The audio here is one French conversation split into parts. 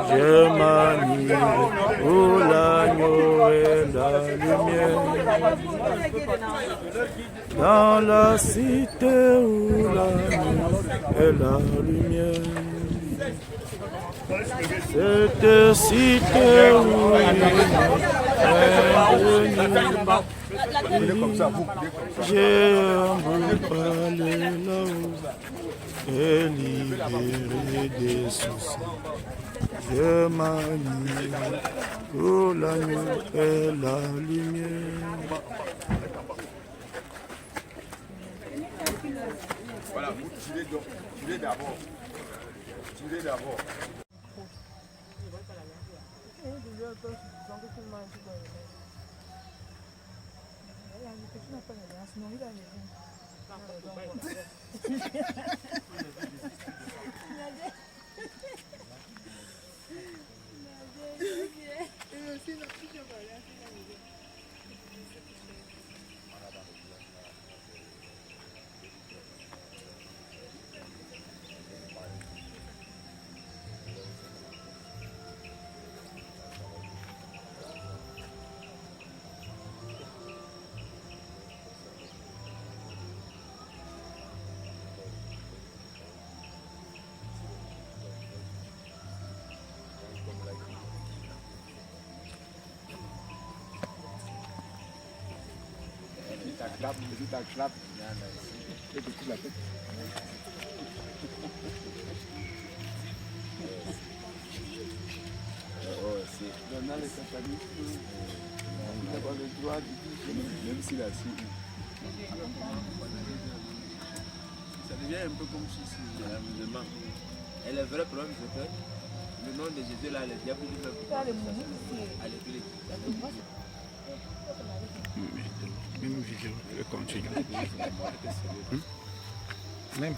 Je m'anime où l'agneau et la lumière. Dans la cité où l'agneau et la lumière. Cette cité où il est j'ai un beau palais là-haut et libéré des soucis. Je m'anime pour l'agneau et la lumière. Voilà, vous tirez d'abord. Tirez d'abord. Clap. Dans les satanistes, on n'a pas le droit de dire, même si la suite. Ça devient un peu comme si c'est un musulman. Et le vrai problème, c'est que le nom de Jésus, là, le diable lui fait à l'église. Même vidéo, je continue. Même.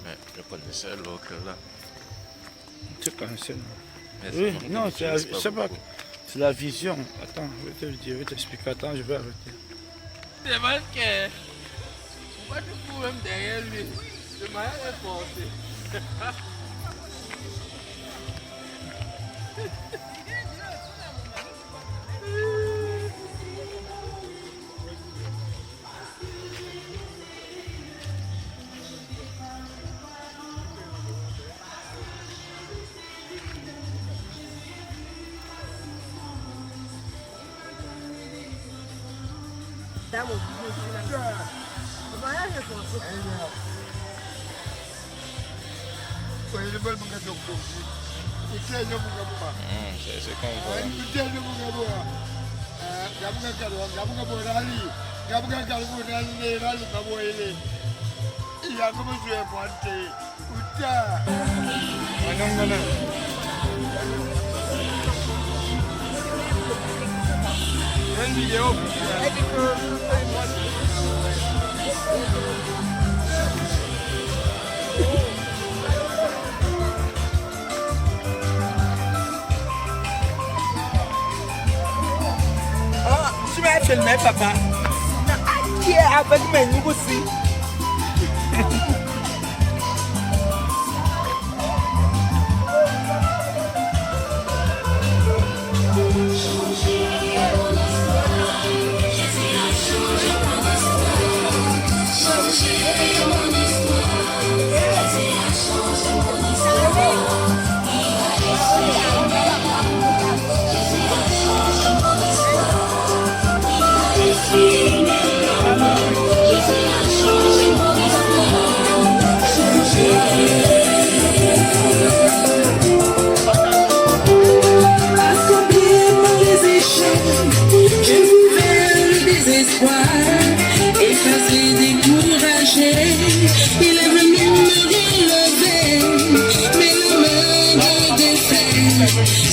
Mais je connaissais l'autre là. Tu connaissais, non? Mais Oui, non, c'est c'est pas. C'est la vision. Attends, je vais te le dire, je vais t'expliquer. Attends, je vais arrêter. C'est parce que moi tu cours même derrière lui. Le maillot est forcé. C'est qu'on voit. Tu vas filmer papa. Qui est avec mes nouveaux aussi.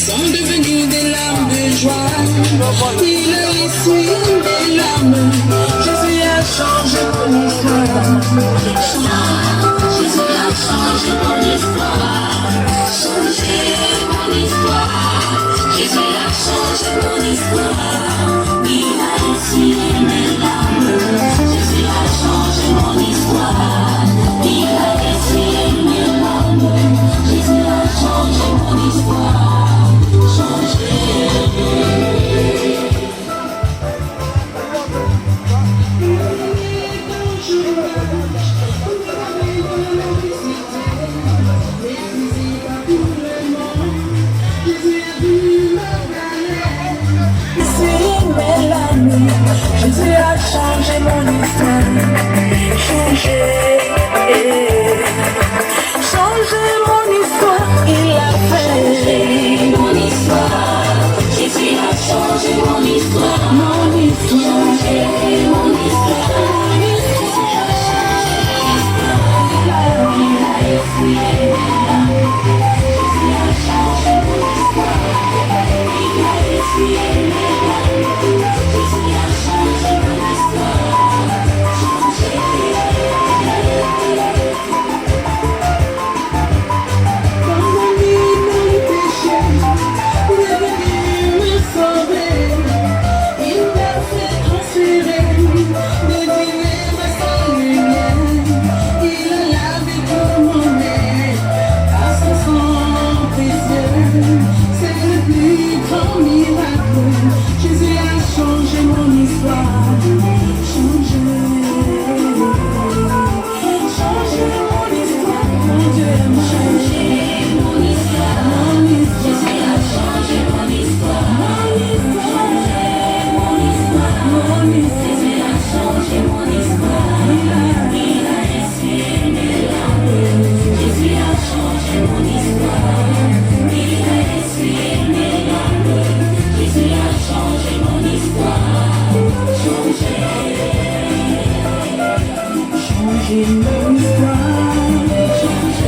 Sont devenus des larmes de joie. Il a essuie des larmes. Jésus a changé mon histoire. Jésus a changé mon histoire. Changé mon histoire. Jésus a changé mon histoire. Il a essuyé mes larmes. Jésus a changé mon histoire. Il a essuyé a changé mon histoire. Changer mon histoire, il a fait. Mon histoire, Jésus a changé mon histoire. Mon histoire, changé mon histoire. Il a essuyé mes larmes. Jésus a changé mon histoire. Il a essuyé mes larmes. Jésus a changé mon histoire. Dans mon lit, dans le péché, il est venu me sauver. Il m'a fait transférer de ténèbres à sa lumière. Il a lavé tout mon âme à son sang précieux. C'est le plus grand miracle. Jésus a changé mon histoire. Changé mon histoire. Mon Dieu m'a changé mon histoire. Mon histoire. Jésus a changé mon histoire. Mon histoire. Mon histoire. Mon histoire. Jésus a changé mon histoire. Il a essuyé mes larmes. Jésus a changé mon histoire. Il a essuyé mes larmes. Jésus a changé mon histoire. Changer mon histoire. Changer mon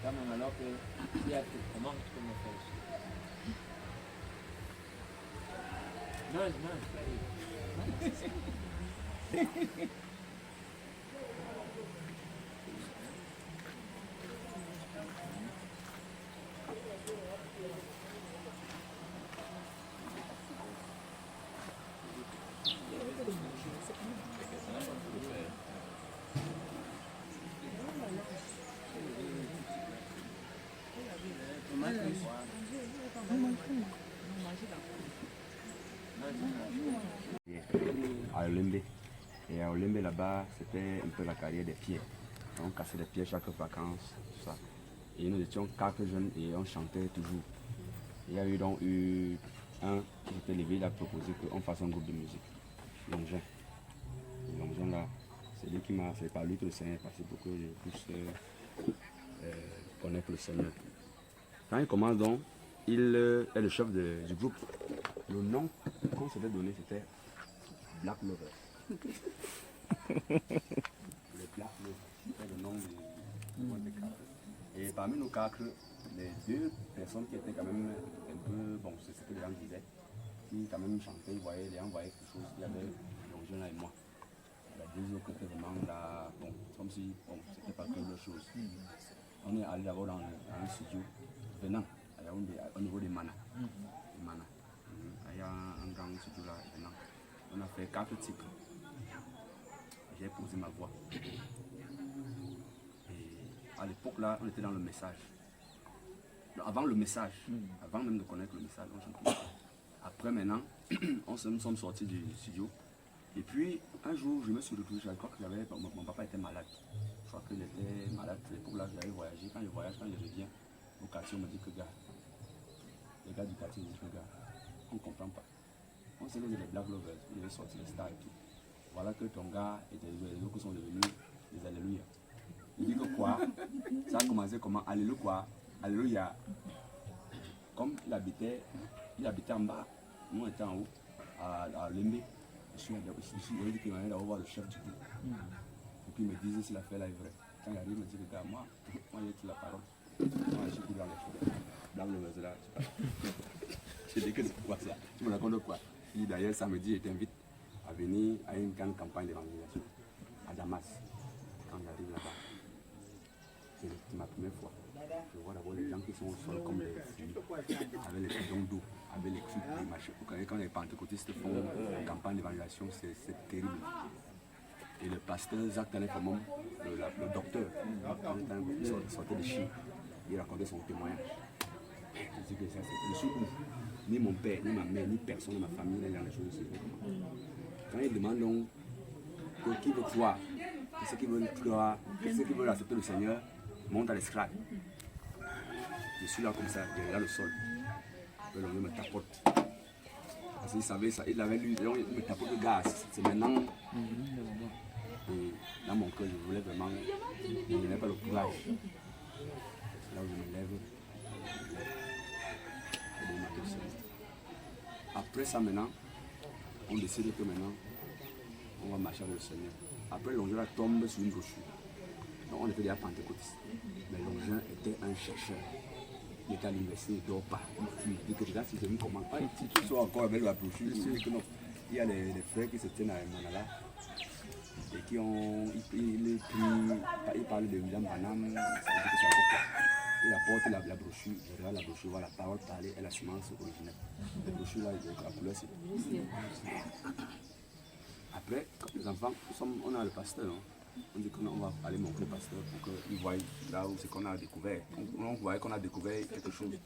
Quand même alors que il y a tout, comment tu peux me faire ça? Non, non, à Olembe. Et à Olembe là-bas, c'était un peu la carrière des pieds. On cassait des pieds chaque vacances, tout ça. Et nous étions 4 jeunes et on chantait toujours. Il y a eu donc un qui s'était levé, il a proposé qu'on fasse un groupe de musique. Longin. Longin là, c'est lui qui m'a fait par lui que le Seigneur est passé pour que je puisse connaître le Seigneur. Quand il commence donc, il est le chef du groupe. Le nom qu'on s'était donné, c'était Black Lover. Le Black Lover, c'était le nom des quatre. Et parmi nos quatre, les deux personnes qui étaient quand même un peu, bon, c'est ce que les gens disaient, qui quand même chantaient, ils voyaient quelque chose, il y avait Longin là et moi. Les deux autres étaient vraiment là, bon, comme si, bon, c'était pas que leur chose. On est allé d'abord dans un studio venant à Yaoundé, au niveau des Mana. Il y a un grand studio là venant. On a fait 4 titres. J'ai posé ma voix. Et à l'époque là, on était dans le message. Avant le message, avant même de connaître le message, on chantait. Après maintenant, nous sommes sortis du studio. Et puis un jour, je me suis retrouvé, je crois que mon papa était malade. Je crois qu'il était malade. À l'époque là, j'avais voyagé. Quand je voyage, quand je reviens au quartier, on me dit que gars, les gars du quartier me disent que gars, on ne comprend pas. On sait que vous êtes les Black Lovers, vous avez sorti les stars et tout. Voilà que ton gars et les autres sont devenus des alléluia. Il dit que quoi? Ça a commencé comment? Alléluia quoi? Alléluia. Comme il habitait en bas, nous on était en haut, à Lembe. Je suis dit qu'il allait voir le chef du groupe. Et puis il me disait si l'affaire là est vraie. Quand il arrive, il me dit que moi j'ai toute la parole. Moi je suis plus dans les choses. Dans le là, je dis que c'est quoi ça? Tu me racontes quoi? Il dit d'ailleurs samedi, je t'invite à venir à une grande campagne d'évangélisation à Damas. Quand j'arrive là-bas, c'est ma première fois. Je vois d'abord les gens qui sont au sol comme des filles, avec les bidons d'eau, avec les trucs, les machins. Quand les pentecôtistes font une campagne d'évangélisation, c'est terrible. Et le pasteur Zach Tanekomom, le docteur, il sortait de Chine, il racontait son témoignage. Je dis que ça, je suis où? Ni mon père, ni ma mère, ni personne de ma famille n'est dans les choses de ce genre. Quand ils demandent donc qui veut croire, ceux qui veulent croire, ceux qui veulent accepter le Seigneur, montent à l'esclave. Je suis là comme ça, je regarde le sol. Le me tapote. Parce qu'il savait ça, il avait lu, il me tapote de gaz. C'est maintenant. Et dans mon cœur, je voulais vraiment. Je n'avais pas le courage. C'est là où je me lève. Après ça, maintenant, on décide que maintenant, on va marcher avec le Seigneur. Après, l'ongeur tombe sur une brochure. Donc, on était déjà pentecôtistes. Mais l'ongeur était un chercheur. Il était à l'université, il ne dort pas. Il dit que déjà, si je me commande pas, si tu sois encore avec la brochure, il dit que non. Il y a les frères qui se tiennent à Manala et qui ont. Il parle de William Branham, ça veut dire que c'est encore quoi. Il apporte la brochure, je regarde la brochure, voilà, la parole parlée et la semence originelle. La brochure là, la couleur c'est. Après, quand les enfants, on a le pasteur, non? On dit qu'on va aller montrer le pasteur pour qu'il voie là où c'est qu'on a découvert. On voyait qu'on a découvert quelque chose de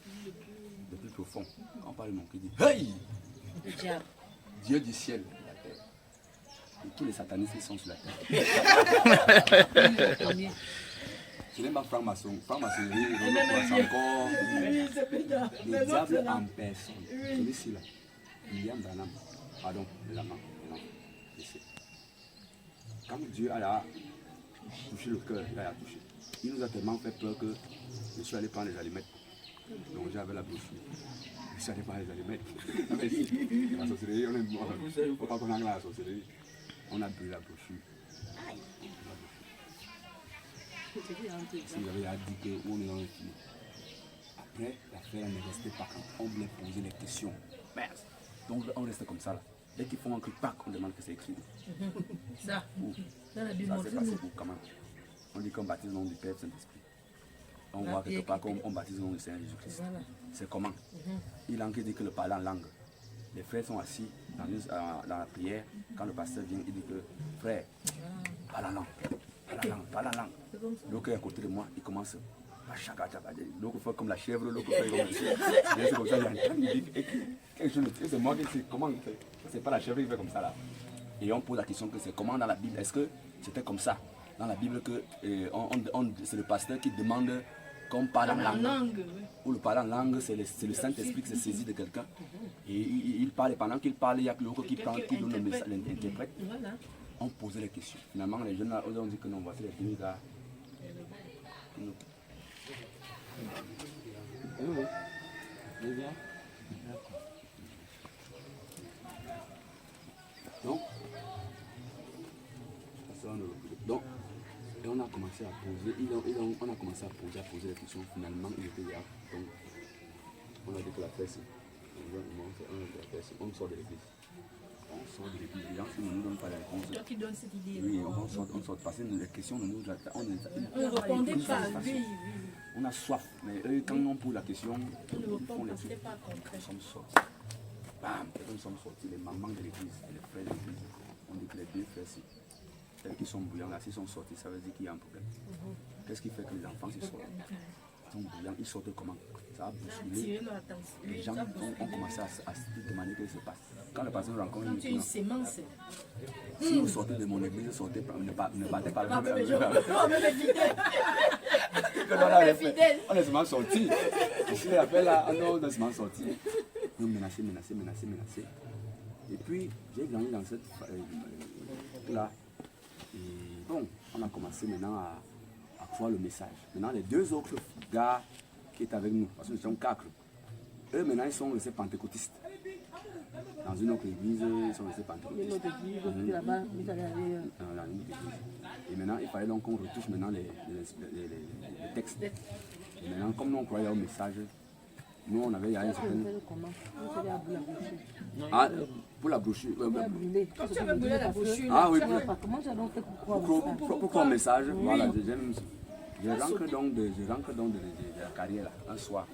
plus profond. Quand on parle de mon qui dit hey! Dieu du ciel, de la terre. Et tous les satanistes qui sont sur la terre. Je n'aime pas franc-maçon. Franc-maçonnerie, c'est encore le diable en personne. Celui-ci là, William Branham, pardon, de la main, non, ici. Quand Dieu a touché le cœur, il a touché. Il nous a tellement fait peur que je suis allé prendre les allumettes. Donc j'avais la brochure. Je suis allé prendre les allumettes. La sorcellerie, on est mort. Il ne faut pas qu'on aille à la sorcellerie. On a brûlé la brochure. Si j'avais dit que on est dans le film. Après, l'affaire ne restait pas. On voulait poser les questions. Merde. Donc on restait comme ça là. Dès qu'ils font un truc, on demande que c'est écrit. Ça, ça c'est passé pour comment? On dit qu'on baptise le nom du Père Saint-Esprit. On voit quelque part qu'on baptise le nom du Seigneur Jésus-Christ. C'est comment? Il en dit que le parler en langue. Les frères sont assis dans la prière. Quand le pasteur vient, il dit que frère, parle en langue. Parle en langue. L'autre est à côté de moi, il commence à chaka. L'autre fait comme la chèvre, l'autre fait comme c'est comme ça, il dit quelque chose. C'est moi qui sais comment. C'est pas la chèvre qui fait comme ça là. Et on pose la question que c'est comment dans la Bible. Est-ce que c'était comme ça dans la Bible que c'est le pasteur qui demande qu'on parle en langue. Ou le parler en langue, c'est le Saint-Esprit qui se saisit de quelqu'un. Et il parle, et pendant qu'il parle, il y a l'autre qui prend, qui donne le message, l'interprète. On posait les questions. Finalement, les jeunes là, on dit que non, voici les deux gars. Donc, et on a commencé à poser, les questions. Finalement, il était là. Donc, on a dit que la fesse, on sort de l'église. Les gens ne nous donnent pas la réponse. Toi qui donnes cette idée. Oui, on sort. Parce que les questions, on ne répondait pas. Oui. On a soif, mais eux, quand on pose la question, ils font les trucs. Nous sommes sortis. Bam, nous sommes sortis, les mamans de l'église, les frères de l'église. On dit que les deux frères, celles qui sont bouillants là, s'ils sont sortis, ça veut dire qu'il y a un problème. Qu'est-ce qui fait que les enfants s'y sortent? Ils sont bouillants, ils sortent comment? Ça a bousculé. Les gens ont commencé à se demander ce qui se passe. Quand le pasteur rencontre une sémence. Si vous sortez de mon église, sortez, ne battez pas le on est seulement sortis. Si l'appel là, on est seulement sortis. Nous menacés. Et puis, j'ai grandi dans cette là. Et bon, on a commencé maintenant à croire le message. Maintenant, les deux autres gars qui étaient avec nous, parce que nous sommes 4, eux maintenant ils sont restés pentecôtistes. Dans une autre église, ils sont restés pentecôtistes. L'autre église, là-bas, vous allez aller. Dans une autre église. Et maintenant, il fallait donc qu'on retouche maintenant les textes. Et maintenant, comme nous on croyait au message, nous on avait un certain... Comment? Vous allez à la brochure. Ah, pour la brochure. Quand tu avais brûlé la brochure, Ah oui, comment tu as donc fait pour croire pour croire au message, voilà, je rentre donc de la carrière là, un soir,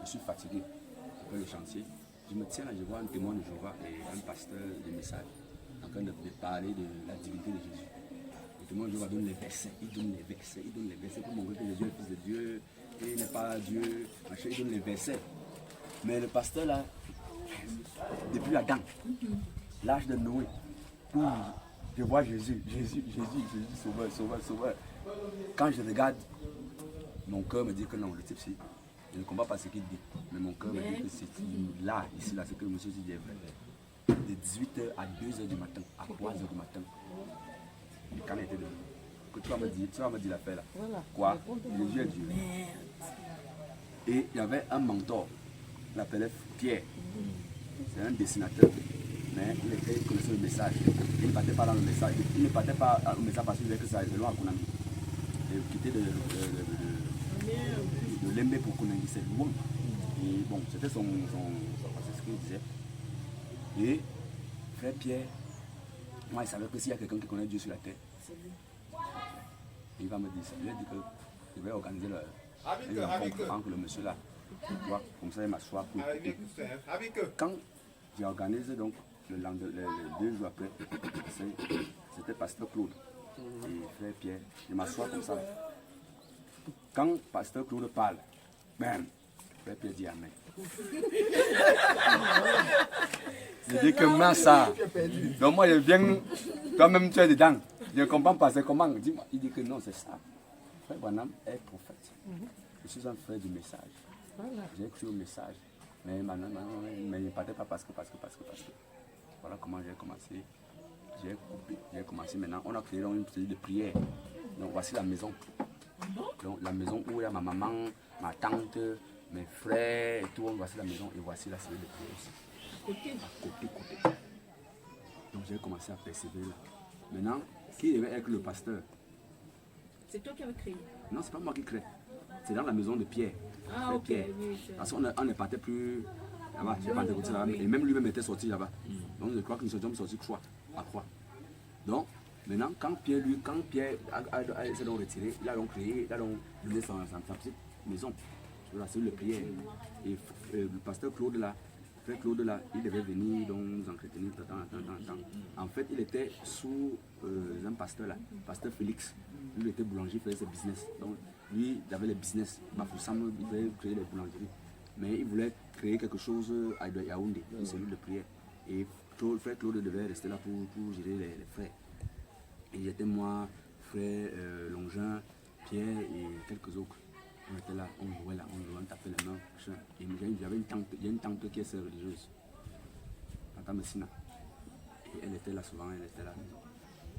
je suis fatigué après le chantier, je me tiens là, je vois un témoin de Jéhovah et un pasteur de message en train de parler de la divinité de Jésus. Le témoin de Jéhovah donne les versets, il donne les versets pour montrer que Jésus est le Fils de Dieu, et il n'est pas Dieu, machin, il donne les versets. Mais le pasteur là, depuis Adam, l'âge de Noé, je vois Jésus, sauveur. Quand je regarde, mon cœur me dit que non, le type ci, je ne comprends pas ce qu'il dit. Mais mon cœur me dit que c'est là, ici, là, ce que le monsieur dit est vrai. De 18h à 2h du matin, à 3h du matin, le canard était debout. Que tu vas me dire l'affaire là. Voilà. Quoi? Jésus est Dieu. Et il y avait un mentor, il l'appelait Pierre. C'est un dessinateur. Mais il connaissait le message. Il ne partait pas dans le message. Il ne partait pas au message parce qu'il voulait que ça aille de loin à Konami. Il quittait de Lembe pour Konami, c'est loin. Et bon, c'était c'est ce qu'il disait. Et frère Pierre, moi il savait que s'il y a quelqu'un qui connaît Dieu sur la terre, il va me dire ça. Il a dit que je vais organiser une rencontre entre le monsieur là. Tu vois, comme ça il m'assoit pour écouter. Quand j'ai organisé donc le 2 jours après, c'était pasteur Claude et frère Pierre. Je m'assois comme ça. Quand pasteur Claude parle, bam, frère Pierre dit Amen. Je dis que moi ça. Donc moi je viens, toi-même tu es dedans. Je ne comprends pas, c'est comment. Dis-moi. Il dit que non, c'est ça. Frère Branham est prophète. Je suis un frère du message. J'ai écrit au message. Mais maintenant, mais il ne partait pas parce que. Voilà comment j'ai commencé. J'ai commencé maintenant. On a créé une petite de prière. Donc voici la maison. Donc la maison où il y a ma maman, ma tante, mes frères et tout. Voici la maison et voici la cellule de prière aussi. Côté. Donc j'ai commencé à persévérer là. Maintenant, qui devait être le pasteur? C'est toi qui avais créé? Non, c'est pas moi qui crée. C'est dans la maison de Pierre. Ah, ok. Pierre. Parce qu'on ne partait plus là-bas. J'ai pas de là-bas. Et même lui-même était sorti là-bas. Donc je crois que nous sommes sortis à Croix. Donc, maintenant, quand Pierre s'est donc retiré, il a donc créé, il a donc donné sa petite maison. Sur la cellule de prière. Et le pasteur Claude là, frère Claude là, il devait venir donc nous entretenir de temps en temps. En fait, il était sous un pasteur là, pasteur Félix. Lui il était boulanger, il faisait ses business. Donc lui, il avait les business. Bafoussam, il devait créer les boulangeries. Mais il voulait créer quelque chose à Yaoundé, une cellule de prière. Et frère Claude devait rester là pour gérer les frères. Et j'étais moi, frère Longin, Pierre et quelques autres. On était là, on jouait, on tapait les mains. Et j'avais une tante qui est sœur religieuse, Tata Messina. Et elle était là souvent, elle était là.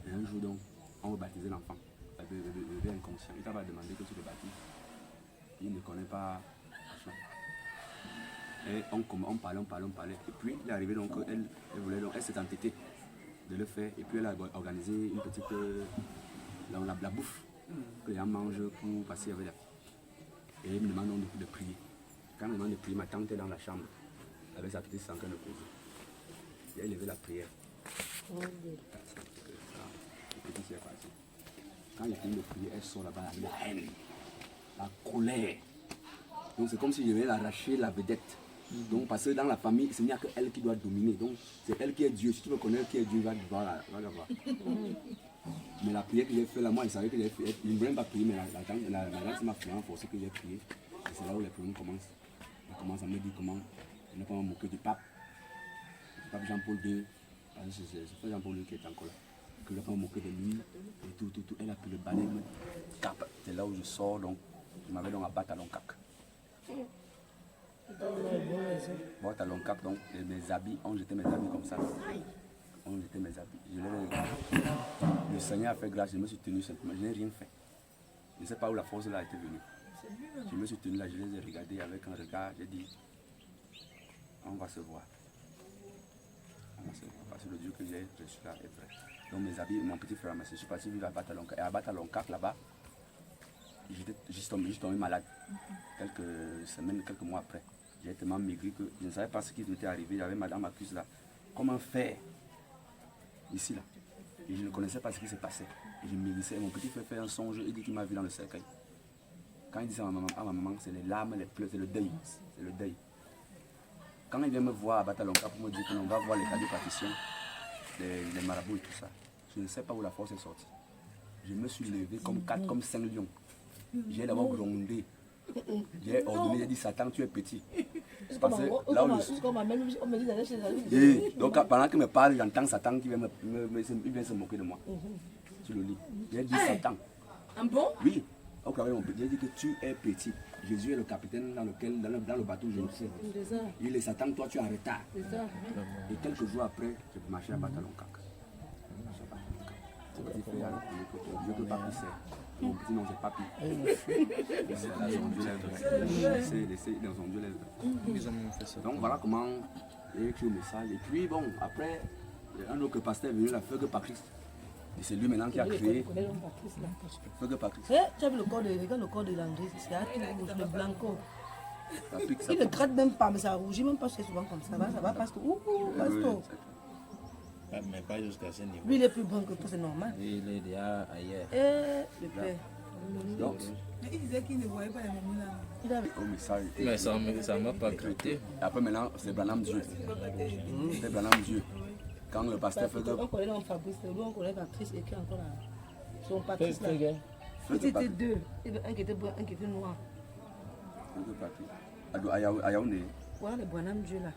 Et un jour donc, on rebaptisait l'enfant, le bébé inconscient. Il t'avait demandé que tu le baptises. Il ne connaît pas. Et on parlait. Et puis il est arrivé donc, elle s'est entêtée de le faire. Et puis elle a organisé une petite la bouffe que les gens mangent pour passer avec la. Et il me demande donc de prier. Quand il me demande de prier, ma tante est dans la chambre avec sa petite sanguine de pause. Et elle levait la prière. Quand il finit de prier, elle sort là-bas avec la haine, la colère. Donc c'est comme si je venais l'arracher la vedette. Donc parce que dans la famille, il n'y a que elle qui doit dominer. Donc c'est elle qui est Dieu. Si tu veux connaître qui est Dieu, va la voir. Mais la prière que j'ai faite là, moi je savais que j'ai fait. Je ne voulais pas prier, mais la dame m'a fait forcer que j'ai prié. Et c'est là où les problèmes commencent. Elle commence à me dire comment je ne pas me moquer du pape. Du pape Jean-Paul II. Parce que c'est pas Jean-Paul II qui est encore là. Que je ne pas me moquer de lui. Et tout. Elle a pris le balai, me cap. C'est là où je sors, donc je m'avais donc à battre à Loncac. Bon, à Loncac, donc mes habits, on jetait mes habits comme ça. On jetait mes habits. Le Seigneur a fait grâce, je me suis tenu simplement, je n'ai rien fait. Je ne sais pas où la force là était venue. Je me suis tenu là, je les ai regardés avec un regard, j'ai dit, on va se voir. On va se voir, parce que le Dieu que j'ai reçu là est vrai. Donc mes habits, mon petit frère, je suis parti vivre à Batalonka. Et à Batalonka, là-bas, j'étais juste tombé malade. Quelques semaines, quelques mois après. J'ai tellement maigri que je ne savais pas ce qui m'était arrivé. J'avais madame accuse là. Comment faire ici là? Et je ne connaissais pas ce qui se passait. Et je maigrissais. Mon petit frère fait un songe, il dit qu'il m'a vu dans le cercueil. Quand il dit ça à ma maman, c'est les larmes, les pleurs, c'est le deuil. C'est le deuil. Quand il vient me voir à Batalonka pour me dire qu'on va voir les cadeaux partitions, les marabouts et tout ça, je ne sais pas où la force est sortie. Je me suis levé comme 4, comme 5 lions. J'ai d'abord grondé. J'ai ordonné, j'ai dit Satan, tu es petit. Parce que là où donc pendant qu'il me parle, j'entends Satan qui vient, il vient se moquer de moi. Sur le lit. J'ai dit Satan. Un bon? Oui. J'ai dit que tu es petit. Jésus est le capitaine dans le bateau, je le sais. Il est Satan, toi tu es en retard. Et quelques jours après, je peux marcher à Batalonka. Je ne peux pas pisser. Mon petit nom, c'est papi. C'est dans son Dieu lève. Donc voilà comment j'ai écrit le message. Et puis bon, après, un autre pasteur est venu, la Feugue Patrice. Et c'est lui maintenant qui a créé Feugue Patrice. Tu as vu le corps de l'André, c'est le blanco. Il ne gratte même pas, mais ça rougit même pas souvent comme ça. Ça va parce que. Mais pas jusqu'à ce niveau. Lui, il est plus bon que toi, c'est normal. Oui, il est déjà ailleurs. Le père. Donc, Mais il disait qu'il ne voyait pas les mamans là. au message. Mais ça ne m'a pas crêté. Et après maintenant, c'est Branham Dieu. C'est Branham Dieu. Quand le pasteur fait On connaît l'homme Fabrice, lui on connaît Patrice et qui est encore là. Son Patrice là. Feugue C'était Patrice. deux. Un qui était brun, un qui était noir. Feugue Patrice. À Yaoundé. Voilà le Branham Dieu là.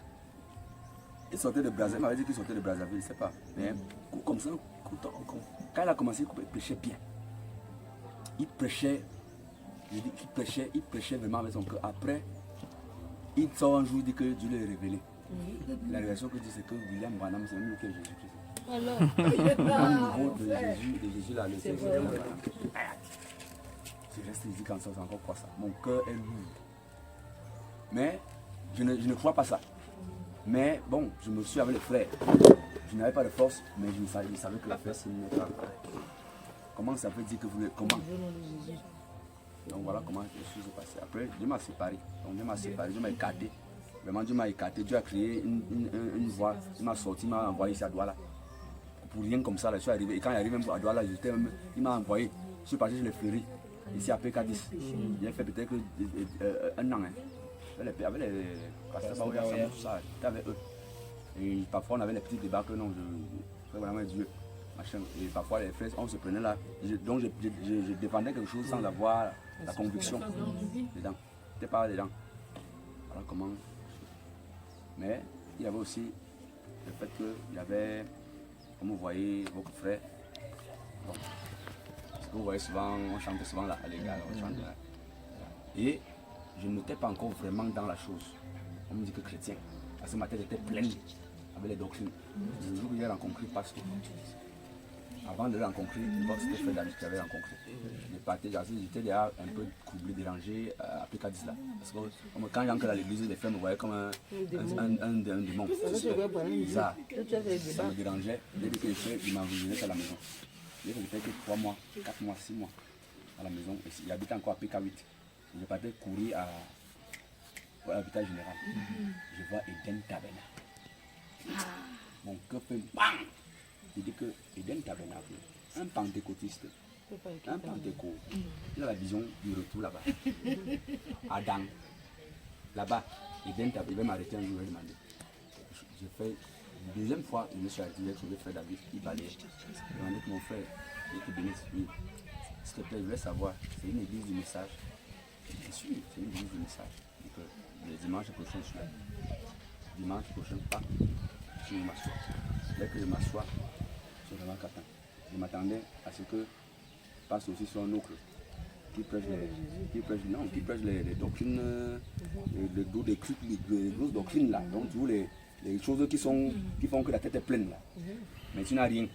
Il sortait de Brazzaville, il m'avait dit qu'il sortait de Brazzaville, je ne sais pas. Mais comme ça, quand il a commencé, il prêchait bien. Il prêchait, je dis qu'il prêchait vraiment avec son cœur. Après, il sort un jour, il dit que Dieu l'ait révélé. La révélation que dit, c'est que William Branham, c'est même lui qui est Jésus-Christ. Alors, Au niveau de Jésus là, le c'est Seigneur. vrai. Je reste ici quand ça, c'est encore quoi ça. Mon cœur est lourd. Mais je ne crois pas ça. Mais bon, je me suis avec les frères. Je n'avais pas de force, mais je savais que la force n'est pas. Comment ça veut dire que vous voulez. Comment? Donc voilà comment les choses sont passées. Après, Dieu m'a séparé. Donc Dieu m'a séparé, Dieu m'a écarté. Vraiment, Dieu m'a écarté. Dieu a créé une voie. Il m'a sorti, il m'a envoyé ici à Douala. Pour rien comme ça, là, je suis arrivé. Et quand il arrive même à Douala, il m'a envoyé. Je suis parti sur les fleuries, ici à PK10. J'ai fait peut-être un an. Hein. Avec les pasteurs, tout ça, j'étais avec eux. Et parfois on avait les petits débats que non, je vraiment Dieu. Machin. Et parfois les frères, on se prenait là. Donc je défendais quelque chose sans avoir la conviction dedans. C'était pas dedans. Voilà comment. Mais il y avait aussi le fait qu'il y avait, comme vous voyez, beaucoup de frères. Bon. Parce que vous voyez souvent, on chantait souvent là, les gars, on chante là. Et je n'étais pas encore vraiment dans la chose. On me dit que chrétien. Parce que ma tête était pleine avec les doctrines. Le jour où j'ai rencontré le pasteur, avant de le rencontrer, c'était frère David que j'avais rencontré. J'étais déjà un peu troublé, dérangé à PK10 là. Parce que quand j'entre à l'église, les frères me voyaient comme un démon. Ça me dérangeait. Dès que les frères m'envoyaient à la maison. J'ai fait que 3 mois, 4 mois, 6 mois à la maison. Il habitait encore à PK8. Je partais courir à l'hôpital général. Je vois Eden Tabernacle. Mon cœur fait bang. Je dis que Eden Tabernacle, un pentecôtiste, un pentecôte, il a la vision du retour là-bas. Adam, là-bas, Eden Tabernacle, il va m'arrêter un jour et demander. J'ai fait une deuxième fois, je me suis arrêté, j'ai trouvé frère David, il balayait. J'ai demandé que mon frère, il te bénisse. Oui. S'il te plaît, je voulais savoir, c'est une église du message. Bien sûr, c'est une église du message. Donc, le dimanche prochain, je suis là. Dimanche prochain, pas. Je m'assois. Dès que je m'assois, je suis vraiment content. Je m'attendais à ce que passe aussi sur un oncle qui prêche les doctrines, les grosses doctrines là. Donc, tu vois les choses qui font que la tête est pleine là. Mais tu n'as rien.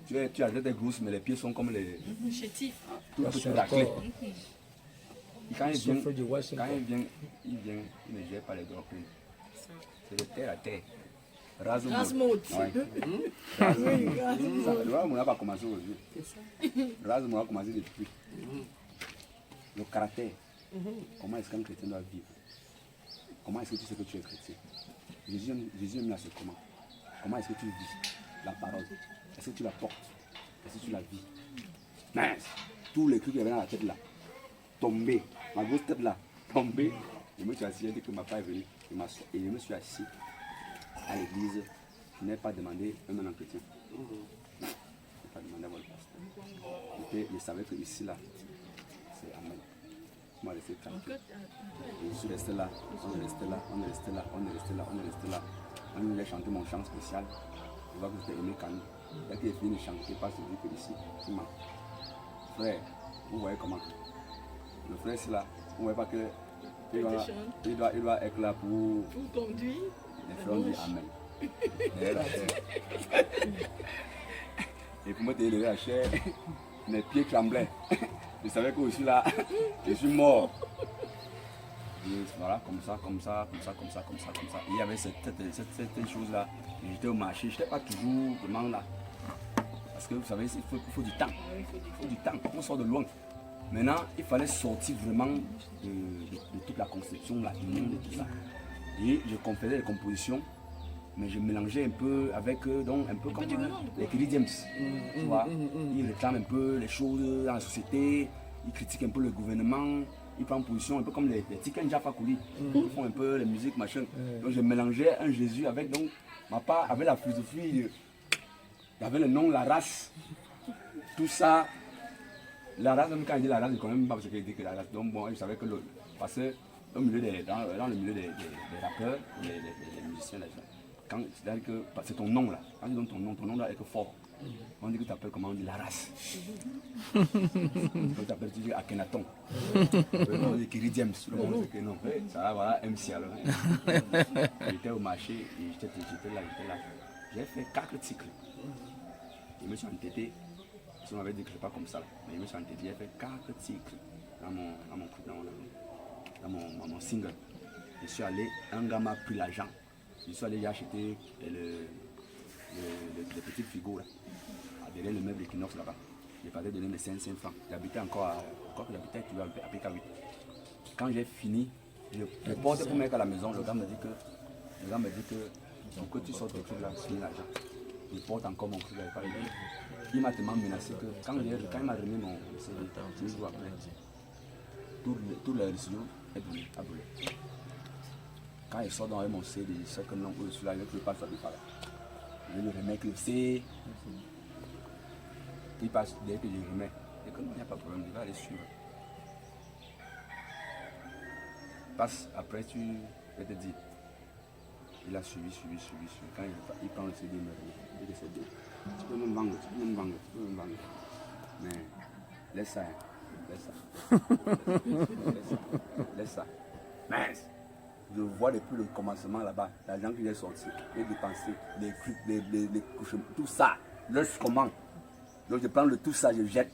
Tu as la tête grosse, mais les pieds sont comme les. Chétif. Tout est raclé. Et quand il vient, Souffle du roi, c'est il ne gère pas les drogues. C'est de terre à terre. Rase-mode. Rase-mode. Ouais. Rase-mode. On n'a pas commencé aujourd'hui. Rase-mode a commencé depuis. Le caractère. Comment est-ce qu'un chrétien doit vivre? Comment est-ce que tu sais que tu es chrétien? Jésus aime la ce comment. Comment est-ce que tu vis la parole? Est-ce que tu la portes? Est-ce que tu la vis? Mince! Tous les trucs qu'il y avait dans la tête là, tombé. Ma grosse tête là, tombé. Je me suis assis, dès que ma papa est venu, et je me suis assis à l'église. Je n'ai pas demandé un maintenant chrétien. Je n'ai pas demandé à votre pasteur. Je savais que ici là, c'est Amen. Je m'ai laissé tranquille. Et je suis resté là, on est resté là, on est resté là, on est resté là, on est resté là. On nous a chanté mon chant spécial. Je vois que c'était aimé Kani. Dès qu'il est fini de chanter, pas celui que ici. Frère, vous voyez comment le frère c'est là, vous ne voyez pas que il doit être là pour conduire. Les frères ont dit Amen. Et pour me lever la chair, mes pieds tremblaient. Je savais que je suis là, je suis mort. Et voilà, comme ça. Et il y avait cette chose-là. J'étais au marché, je n'étais pas toujours vraiment là. Parce que vous savez, il faut du temps. Il faut du temps, on sort de loin. Maintenant, il fallait sortir vraiment de toute la conception, la union de tout ça. Et je faisais les compositions, mais je mélangeais un peu avec, donc un peu comme les Kelly James. Tu vois, ils réclament un peu les choses dans la société, ils critiquent un peu le gouvernement. Ils prennent position un peu comme les Tiken Jaffa Kouli. Ils font un peu la musique, machin. Donc je mélangeais un Jésus avec, donc, ma part avec la philosophie, il y avait le nom, la race, tout ça. La race, même quand il dit la race, je ne connais même pas ce qu'il dit que la race. Donc bon, je savais que parce que dans le milieu des rappeurs, des musiciens, c'est-à-dire que c'est ton nom là. Quand tu donnes ton nom doit être fort. On dit que tu t'appelles comment? On dit la race. Tu t'appelles, tu dis Akhenaton. On dit Kerry James. Le monde dit que non. Ça va, voilà, MC alors. J'étais au marché et j'étais là. J'ai fait 4 cycles. Je me suis entêté. Si on m'avait dit que je ne suis pas comme ça, mais je me suis entêté. J'ai fait 4 cycles dans mon single. Je suis allé, un gars m'a pris l'argent. Je suis allé y acheter les petites figures là, derrière le meuble Equinox là-bas. J'ai pas donné mes 500 francs. J'habitais encore à PK8. Quand j'ai fini, je porte pour mettre à la maison. Le gars me dit que pour que tu sortes des trucs là, c'est l'argent. Je porte encore mon truc là, pas le dire. Il m'a tellement menacé que quand il m'a remis mon CD, 2 jours après, tout le réseau est brûlé. Quand il sort dans mon CD, il sait que non, je suis là, je ne peux pas sortir par là. Je le remets clipsé. Il passe dès que je remets. Et comme il n'y a pas de problème, il va aller suivre. Passe après, je te dis. Il a suivi. Quand il prend le CD, il me dit que c'est 2. Tu peux me vendre. Mais laisse ça. Laisse ça. Mince. Je vois depuis le commencement là-bas, l'argent qui est sorti, les dépenses, les trucs, les couches, tout ça, je commande. Donc je prends tout ça, je jette.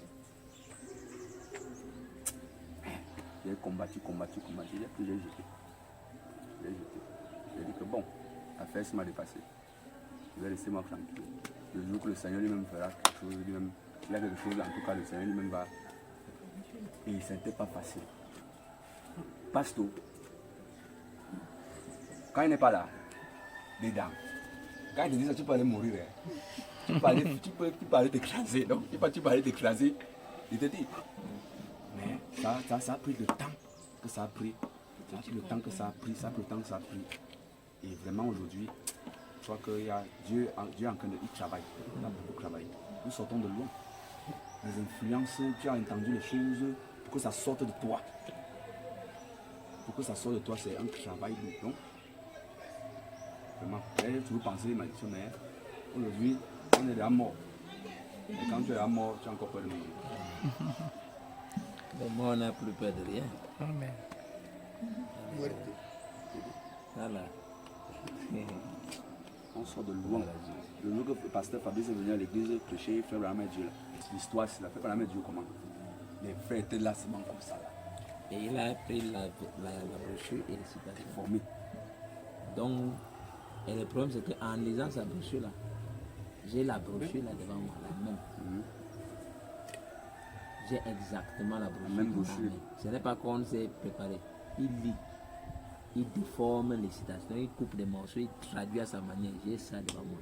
J'ai combattu, j'ai jeté. J'ai dit que bon, l'affaire m'a dépassé. Je vais laisser moi tranquille. Le jour que le Seigneur lui-même fera quelque chose, lui-même, il a quelque chose, en tout cas le Seigneur lui-même va. Et ce n'était pas facile. Pasteur. Quand il n'est pas là, dedans. Quand il te dit ça, tu peux aller mourir. Tu peux aller t'écraser. Donc, tu peux aller t'écraser. Il te dit. Mais ça a pris le temps que ça a pris. Ça a pris le temps que ça a pris. Et vraiment aujourd'hui, je crois que Dieu est en train de travailler. Il a beaucoup travaillé. Nous sortons de loin. Les influences, tu as entendu les choses pour que ça sorte de toi. Pour que ça sorte de toi, c'est un travail de long. Vraiment, tu veux penser malédiction, mais aujourd'hui, on est déjà mort. Et quand tu es déjà mort, tu as encore peur de mourir. Le mort n'a plus peur de rien. Amen. Voilà. on sort de loin. Le jour que le pasteur Fabrice est venu à l'église prêcher, frère Abraham est Dieu là. L'histoire c'est là, frère Abraham est Dieu comment? Les frères étaient là seulement comme ça là. Et il a pris la brochure et les citations. Formés. Donc, et le problème c'est qu'en lisant sa brochure là, j'ai la brochure là devant moi, la même. J'ai exactement la brochure. Même brochure. Ce n'est pas qu'on s'est préparé. Il lit, il déforme les citations, il coupe des morceaux, il traduit à sa manière. J'ai ça devant moi.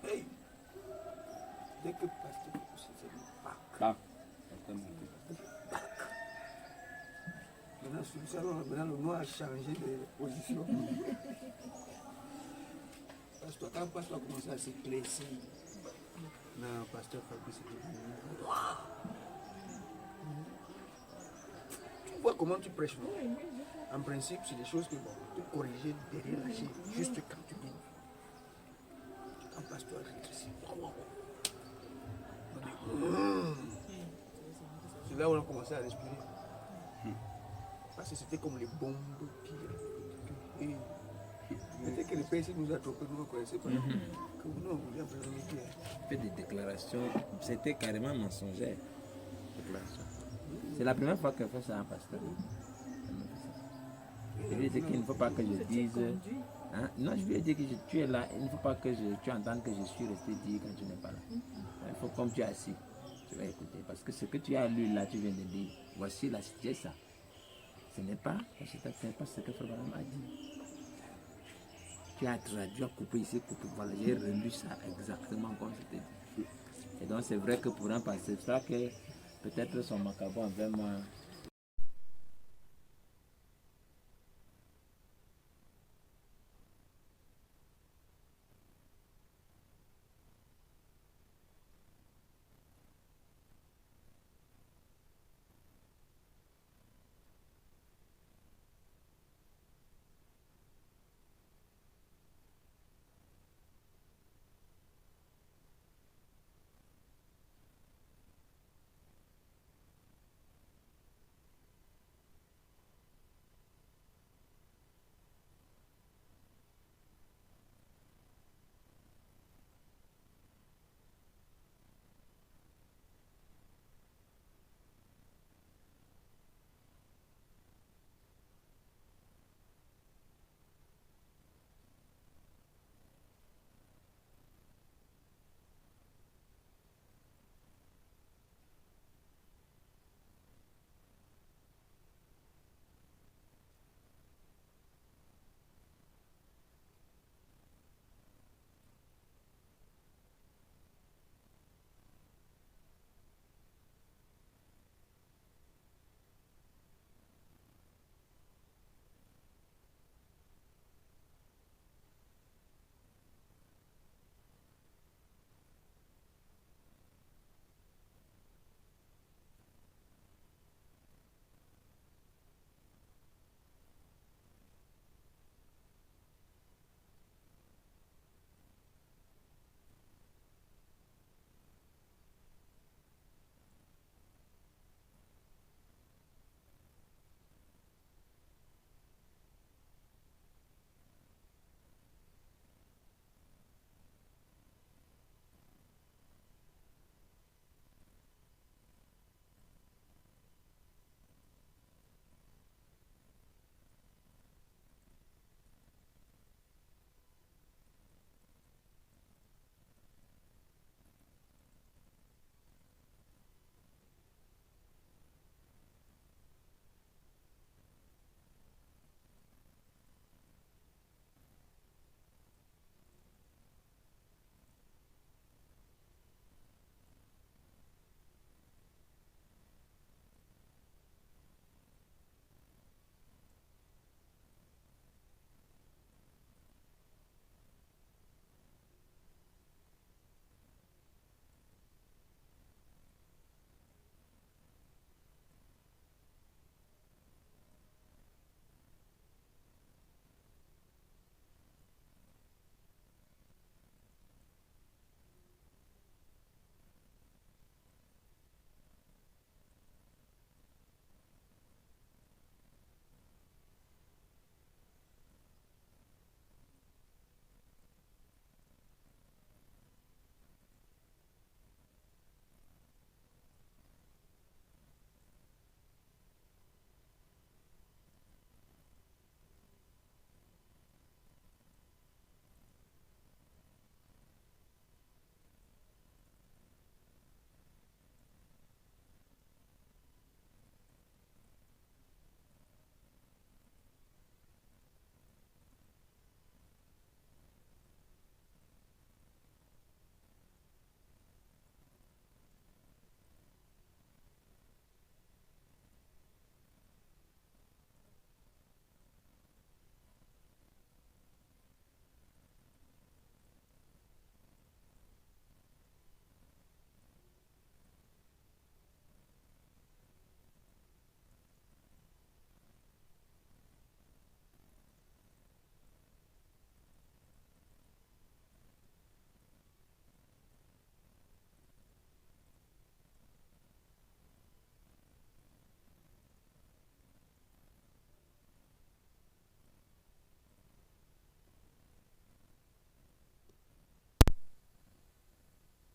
Hey, dès que pasteur c'est Bah, maintenant sur le salon, maintenant le noir a changé de position. Parce que quand le pasteur a commencé à s'éclaircir, non, pasteur Fabrice est devenu noir. Tu vois comment tu prêches, non? En principe, c'est des choses que bon, tu corriger derrière la chaîne, juste quand tu dis. Quand le pasteur a rétréci, c'est là où on a commencé à respirer. Parce que c'était comme les bombes qui... Et dès que le PC nous a trompé, nous ne connaissons pas. Que nous, on voulait emprisonner Pierre. Il fait des déclarations, c'était carrément mensongère. Déclaration. C'est la première fois qu'elle fait ça en pasteur. Je lui ai dit qu'il ne faut pas que je dise. Hein? Non, je lui ai dit que tu es là, il ne faut pas que tu entendes que je suis resté dire quand tu n'es pas là. Il faut, comme tu es assis, tu vas écouter. Parce que ce que tu as lu là, tu viens de dire, voici la c'est ça. Ce n'est pas ce que Frère Branham a dit. Tu as traduit, coupé ici, coupé. Voilà, j'ai relu ça exactement comme c'était dit. Et donc c'est vrai que pour un pasteur, c'est ça que peut-être son macabre envers moi.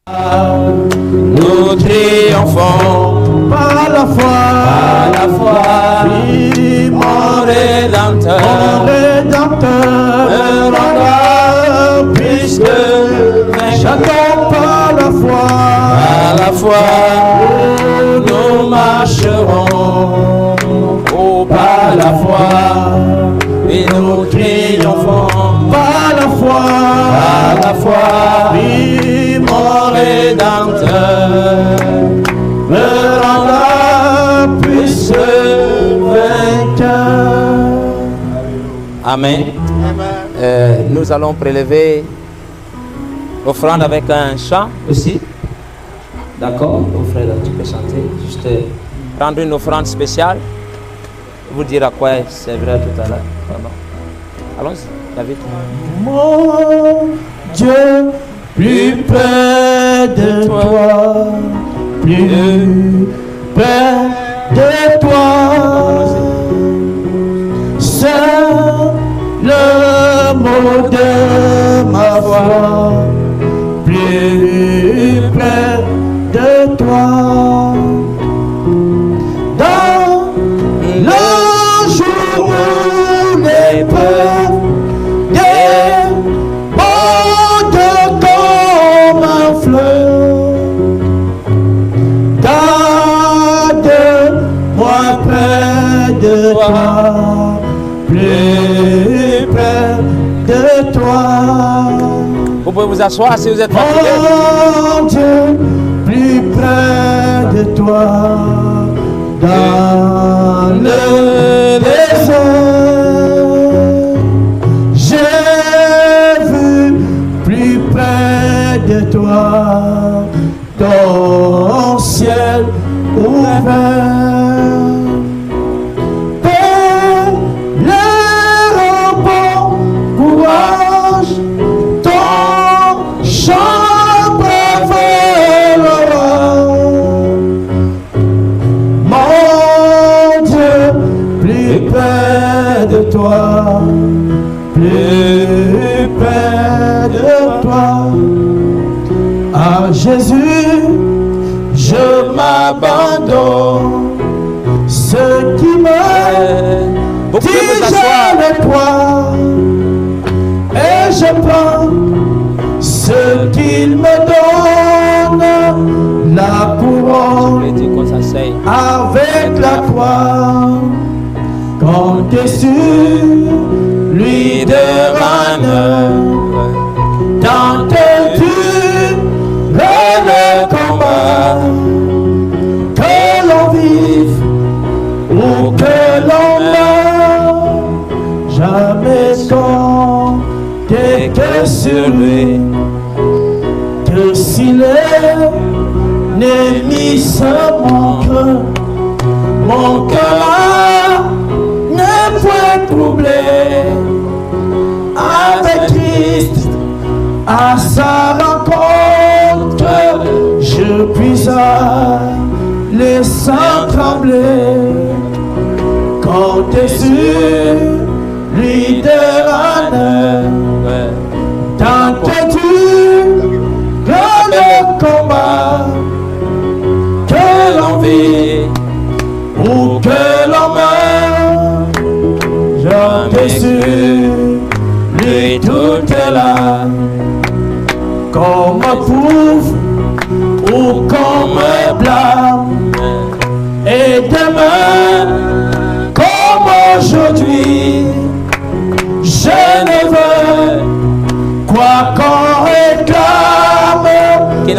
Nous triomphons par la foi, oui, mon Rédempteur, me rendra, puisque chantons par la foi, nous marcherons, oh, par la foi, et nous triomphons par la foi, oui, mon Rédempteur, me rendra puissant vainqueur. Amen. Nous allons prélever l'offrande avec un chant aussi. D'accord, mon frère, tu peux chanter. Juste prendre une offrande spéciale. Vous dire à quoi c'est vrai tout à l'heure. Allons-y, David. Mon Dieu, plus près de toi, plus près de toi, c'est le mot de ma voix, plus près de toi. Dans le jour où l'épreuve déborde comme un fleuve, garde-moi près de toi, plus près de toi. Vous pouvez vous asseoir si vous êtes fatigué. Mon Dieu, plus près de toi, dans le désert, j'ai vu plus près de toi, ton ciel ouvert. Père, le bon courage, ton chambre volera. Mon Dieu, plus près de toi, plus près de toi. À Jésus, je m'abandonne. Ce qui me dit je le crois, et je prends ce qu'il me donne, la couronne avec la croix. Quand t'es sur lui de honneur, tentes-tu le combat, que l'on vive ou que l'on meure, jamais compter que sur lui, que si l'ennemi se montre, mon cœur ne peut troubler. Avec Christ à sa rencontre, je puis les sangs trembler. Comptez sur lui de honneur, tentes-tu que le combat, que l'on vit ou que l'on meurt, jamais sur lui tout est là, qu'on m'approuve ou qu'on me blâme, et demain comme aujourd'hui, je ne veux quoi qu'on réclame,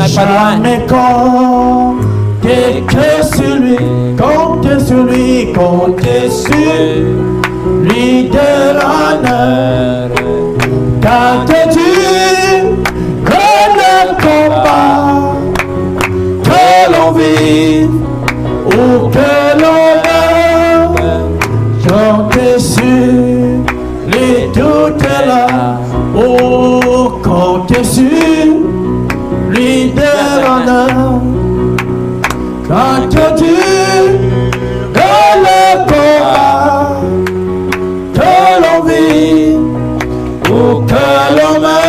jamais compter que sur lui, compter sur lui, compter sur lui de l'honneur. Tentes-tu que le combat, que l'on vive ou que l'on meure, compter sur lui tout est là, oh, compter sur lui de l'honneur. Tentes-tu que le combat, que l'on vit ou que l'on meurt,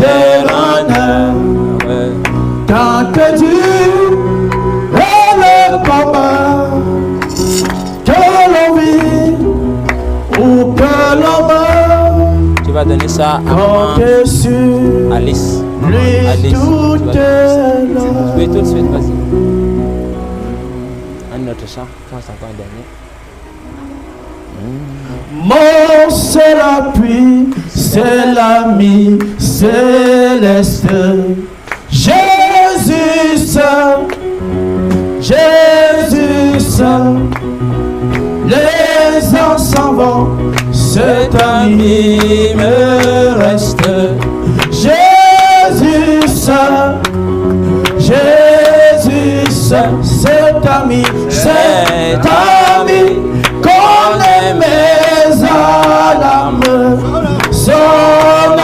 éternel. Tant que Dieu est le combat, que l'on vit ou que l'on meurt, Tu vas donner ça à quand maman t'es sur Alice. lui Alice, tout tu vas est là. Oui, tout de suite, vas-y. Un autre chant, je pense encore un dernier. Mon seul appui, c'est l'ami céleste. Jésus seul, Jésus seul. Les ans s'en vont, cet ami me reste. Jésus seul, Jésus seul. Cet ami qu'on aimait à l'âme. Son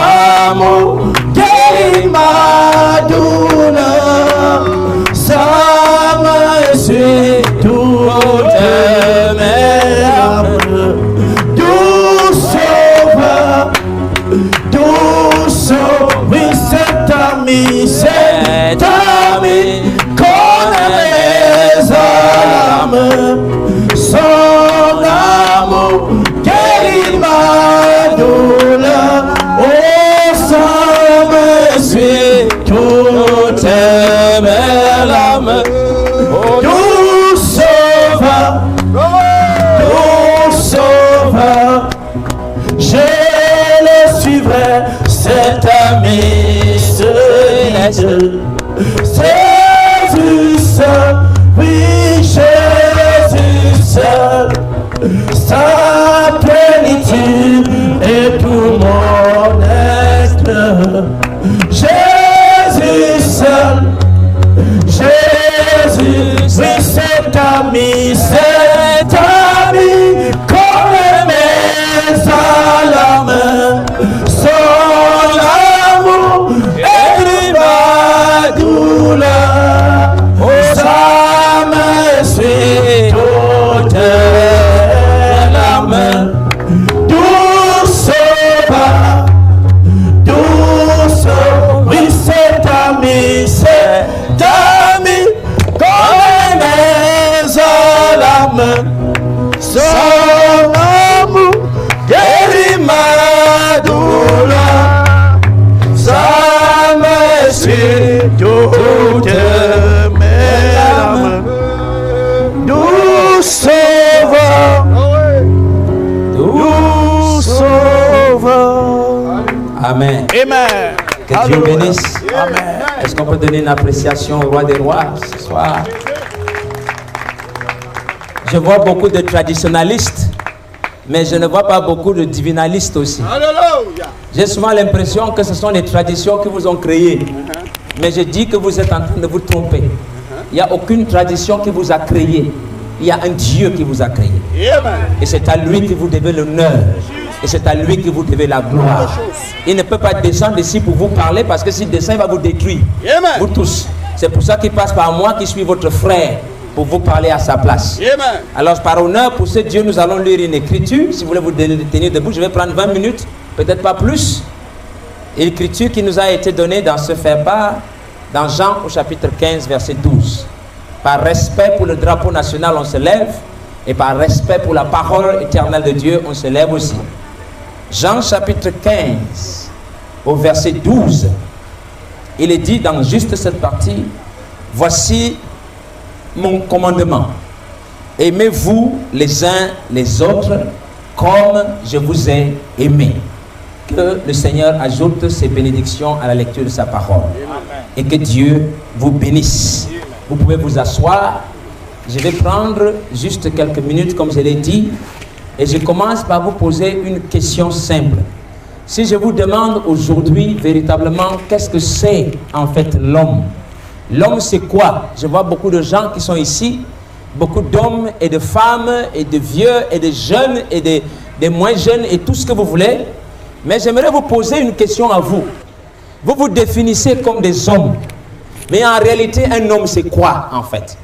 amour guérit ma douleur. Ça me suit toutes mes larmes. Doux sauveur, oui cet ami qu'on aimait à l'âme. Son amour guérit ma douleur. Oh, ça me suit toutes mes larmes. Doux sauveur, je le suivrai, cet ami céleste. Jésus seul, oui, Jésus seul, sa plénitude et tout mon être. Jésus seul, Jésus, oui, cet ami qu'on aimait à l'âme. Son amour et ma douleur. Ça me suit toute l'âme. Doux sauveur, oui, cet ami qu'on aimait à l'âme. Son amour guérit ma douleur. Ça me suit toutes mes larmes. Doux sauveur, doux sauveur. Amen. Amen. Que Dieu bénisse. Amen. Est-ce qu'on peut donner une appréciation au roi des rois ce soir? Je vois beaucoup de traditionalistes, mais je ne vois pas beaucoup de divinalistes aussi. J'ai souvent l'impression que ce sont les traditions qui vous ont créé. Mais je dis que vous êtes en train de vous tromper. Il n'y a aucune tradition qui vous a créé. Il y a un Dieu qui vous a créé. Et c'est à lui que vous devez l'honneur. Et c'est à lui que vous devez la gloire. Il ne peut pas descendre ici pour vous parler parce que s'il descend, il va vous détruire. Vous tous. C'est pour ça qu'il passe par moi qui suis votre frère pour vous parler à sa place. Alors par honneur pour ce Dieu, nous allons lire une écriture. Si vous voulez vous tenir debout, je vais prendre 20 minutes, peut-être pas plus. L'écriture qui nous a été donnée dans ce faire-part, dans Jean au chapitre 15, verset 12. Par respect pour le drapeau national, on se lève. Et par respect pour la parole éternelle de Dieu, on se lève aussi. Jean chapitre 15, au verset 12. Il est dit dans juste cette partie, voici mon commandement. Aimez-vous les uns les autres comme je vous ai aimé. Que le Seigneur ajoute ses bénédictions à la lecture de sa parole. Amen. Et que Dieu vous bénisse. Amen. Vous pouvez vous asseoir. Je vais prendre juste quelques minutes comme je l'ai dit. Et je commence par vous poser une question simple. Si je vous demande aujourd'hui véritablement qu'est-ce que c'est en fait l'homme? L'homme c'est quoi? Je vois beaucoup de gens qui sont ici. Beaucoup d'hommes et de femmes et de vieux et de jeunes et de moins jeunes et tout ce que vous voulez. Mais j'aimerais vous poser une question à vous. Vous vous définissez comme des hommes. Mais en réalité, un homme, c'est quoi en fait?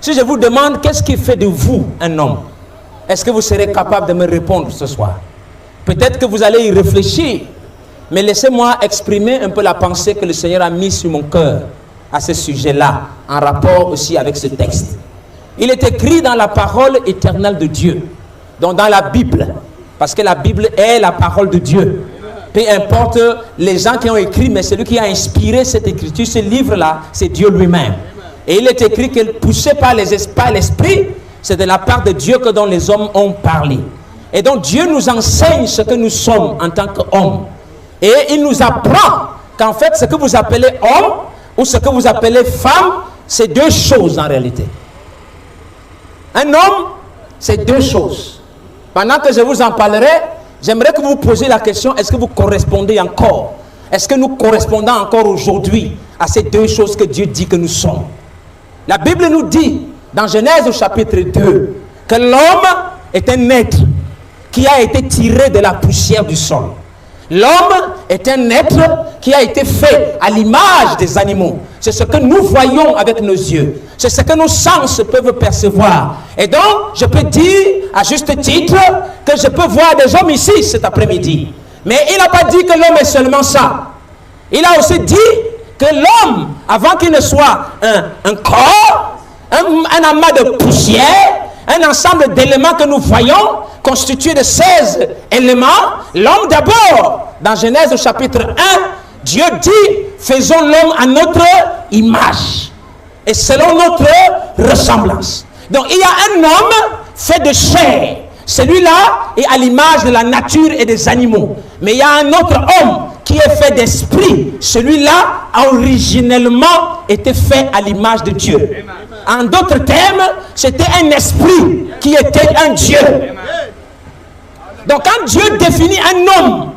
Si je vous demande qu'est-ce qui fait de vous un homme, est-ce que vous serez capable de me répondre ce soir? Peut-être que vous allez y réfléchir. Mais laissez-moi exprimer un peu la pensée que le Seigneur a mise sur mon cœur à ce sujet-là, en rapport aussi avec ce texte. Il est écrit dans la parole éternelle de Dieu, donc dans la Bible, parce que la Bible est la parole de Dieu. Peu importe les gens qui ont écrit, mais celui qui a inspiré cette écriture, ce livre-là, c'est Dieu lui-même. Et il est écrit que poussé par l'Esprit, c'est de la part de Dieu que dont les hommes ont parlé. Et donc Dieu nous enseigne ce que nous sommes en tant qu'hommes. Et il nous apprend qu'en fait, ce que vous appelez homme ou ce que vous appelez femme, c'est deux choses en réalité. Un homme, c'est deux choses. Pendant que je vous en parlerai, j'aimerais que vous posiez la question, est-ce que vous correspondez encore? Est-ce que nous correspondons encore aujourd'hui à ces deux choses que Dieu dit que nous sommes? La Bible nous dit, dans Genèse au chapitre 2, que l'homme est un être qui a été tiré de la poussière du sol. L'homme est un être qui a été fait à l'image des animaux. C'est ce que nous voyons avec nos yeux. C'est ce que nos sens peuvent percevoir. Et donc, je peux dire, à juste titre, que je peux voir des hommes ici cet après-midi. Mais il n'a pas dit que l'homme est seulement ça. Il a aussi dit que l'homme, avant qu'il ne soit un corps, un amas de poussière, un ensemble d'éléments que nous voyons, constitué de 16 éléments, l'homme d'abord, dans Genèse au chapitre 1, Dieu dit, faisons l'homme à notre image et selon notre ressemblance. Donc il y a un homme fait de chair. Celui-là est à l'image de la nature et des animaux. Mais il y a un autre homme qui est fait d'esprit. Celui-là a originellement été fait à l'image de Dieu. En d'autres termes, c'était un esprit qui était un Dieu. Donc quand Dieu définit un homme,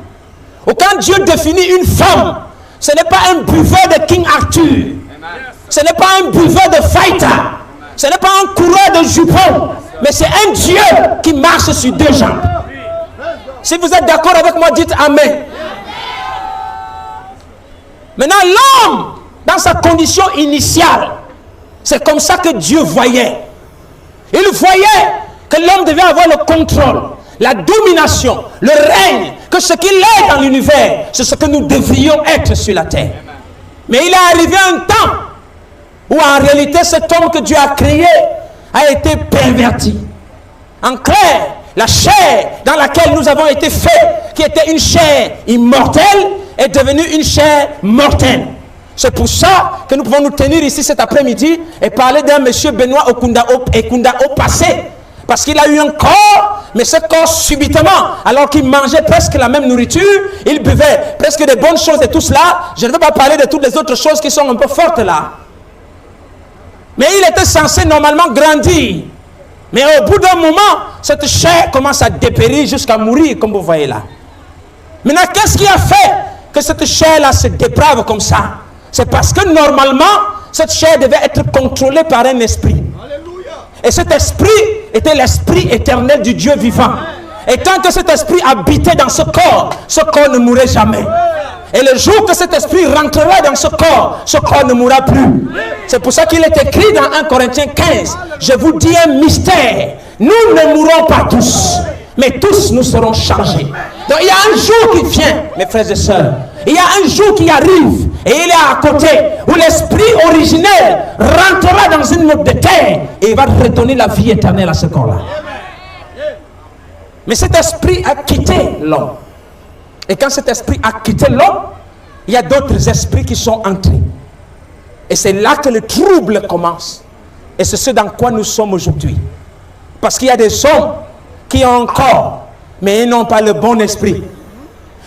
ou quand Dieu définit une femme, ce n'est pas un buveur de King Arthur. Ce n'est pas un buveur de fighter. Ce n'est pas un coureur de jupons. Mais c'est un Dieu qui marche sur deux jambes. Si vous êtes d'accord avec moi, dites Amen. Maintenant, l'homme, dans sa condition initiale, c'est comme ça que Dieu voyait. Il voyait que l'homme devait avoir le contrôle, la domination, le règne, que ce qu'il est dans l'univers, c'est ce que nous devrions être sur la terre. Mais il est arrivé un temps où en réalité cet homme que Dieu a créé a été perverti. En clair, la chair dans laquelle nous avons été faits, qui était une chair immortelle, est devenue une chair mortelle. C'est pour ça que nous pouvons nous tenir ici cet après-midi et parler d'un monsieur Benoît Ekunda au passé. Parce qu'il a eu un corps, mais ce corps subitement, alors qu'il mangeait presque la même nourriture, il buvait presque des bonnes choses et tout cela. Je ne veux pas parler de toutes les autres choses qui sont un peu fortes là. Mais il était censé normalement grandir. Mais au bout d'un moment, cette chair commence à dépérir jusqu'à mourir, comme vous voyez là. Maintenant, qu'est-ce qui a fait que cette chair-là se déprave comme ça? C'est parce que normalement, cette chair devait être contrôlée par un esprit. Et cet esprit était l'esprit éternel du Dieu vivant. Et tant que cet esprit habitait dans ce corps ne mourrait jamais. Et le jour que cet esprit rentrera dans ce corps ne mourra plus. C'est pour ça qu'il est écrit dans 1 Corinthiens 15. Je vous dis un mystère. Nous ne mourrons pas tous, mais tous nous serons changés. Donc il y a un jour qui vient, mes frères et sœurs. Il y a un jour qui arrive, et il est à côté, où l'esprit originel rentrera dans une note de terre, et il va redonner la vie éternelle à ce corps-là. Mais cet esprit a quitté l'homme. Et quand cet esprit a quitté l'homme, il y a d'autres esprits qui sont entrés. Et c'est là que le trouble commence. Et c'est ce dans quoi nous sommes aujourd'hui. Parce qu'il y a des hommes qui ont un corps, mais ils n'ont pas le bon esprit.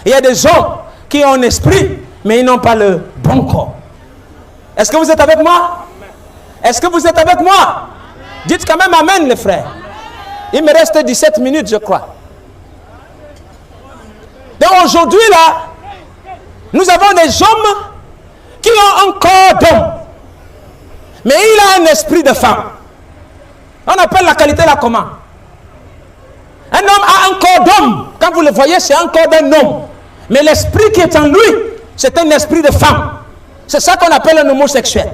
Il y a des hommes qui ont un esprit, mais ils n'ont pas le bon corps. Est-ce que vous êtes avec moi? Est-ce que vous êtes avec moi? Dites quand même Amen, les frères. Il me reste 17 minutes, je crois. Donc aujourd'hui, là, nous avons des hommes qui ont un corps d'homme, mais il a un esprit de femme. On appelle la qualité là comment? Un homme a un corps d'homme. Quand vous le voyez, c'est un corps d'un homme. Mais l'esprit qui est en lui, c'est un esprit de femme. C'est ça qu'on appelle un homosexuel.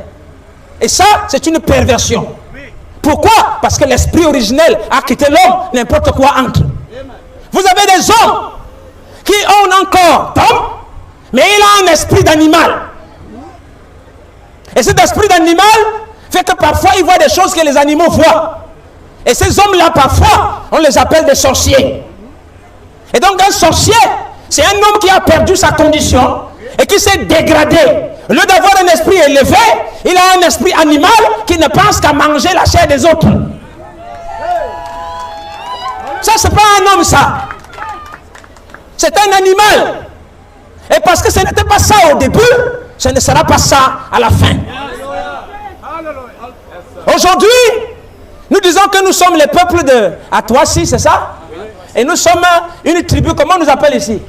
Et ça, c'est une perversion. Pourquoi? Parce que l'esprit originel a quitté l'homme, n'importe quoi entre. Vous avez des hommes qui ont un corps d'homme, Mais il a un esprit d'animal. Et cet esprit d'animal fait que parfois il voit des choses que les animaux voient. Et ces hommes-là, parfois, on les appelle des sorciers. Et donc un sorcier, c'est un homme qui a perdu sa condition et qui s'est dégradé. Au lieu d'avoir un esprit élevé, il a un esprit animal qui ne pense qu'à manger la chair des autres. Ça, c'est pas un homme, ça. C'est un animal. Et parce que ce n'était pas ça au début, ce ne sera pas ça à la fin. Aujourd'hui, nous disons que nous sommes les peuples de Atoissi, c'est ça? Et nous sommes une tribu, comment on nous appelle ici?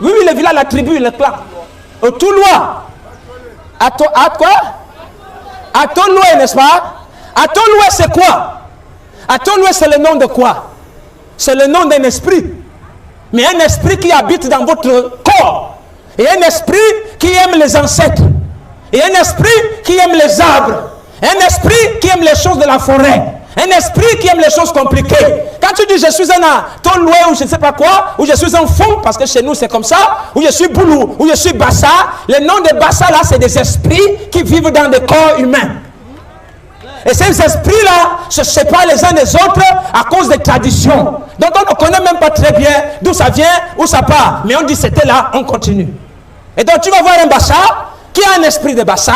Oui, le village, la tribu, le clan. Au Toulois. À quoi? À Toulois, n'est-ce pas? À Toulois, c'est quoi? À Toulois, c'est le nom de quoi? C'est le nom d'un esprit. Mais un esprit qui habite dans votre corps. Et un esprit qui aime les ancêtres. Et un esprit qui aime les arbres. Un esprit qui aime les choses de la forêt. Un esprit qui aime les choses compliquées. Quand tu dis je suis un Toloué ou je ne sais pas quoi, ou je suis un fond, parce que chez nous c'est comme ça, ou je suis Boulou, ou je suis Bassa, les noms de Bassa là c'est des esprits qui vivent dans des corps humains. Et ces esprits-là se séparent les uns des autres à cause des traditions. Donc on ne connaît même pas très bien d'où ça vient, où ça part. Mais on dit c'était là, on continue. Et donc tu vas voir un Bassa qui a un esprit de Bassa,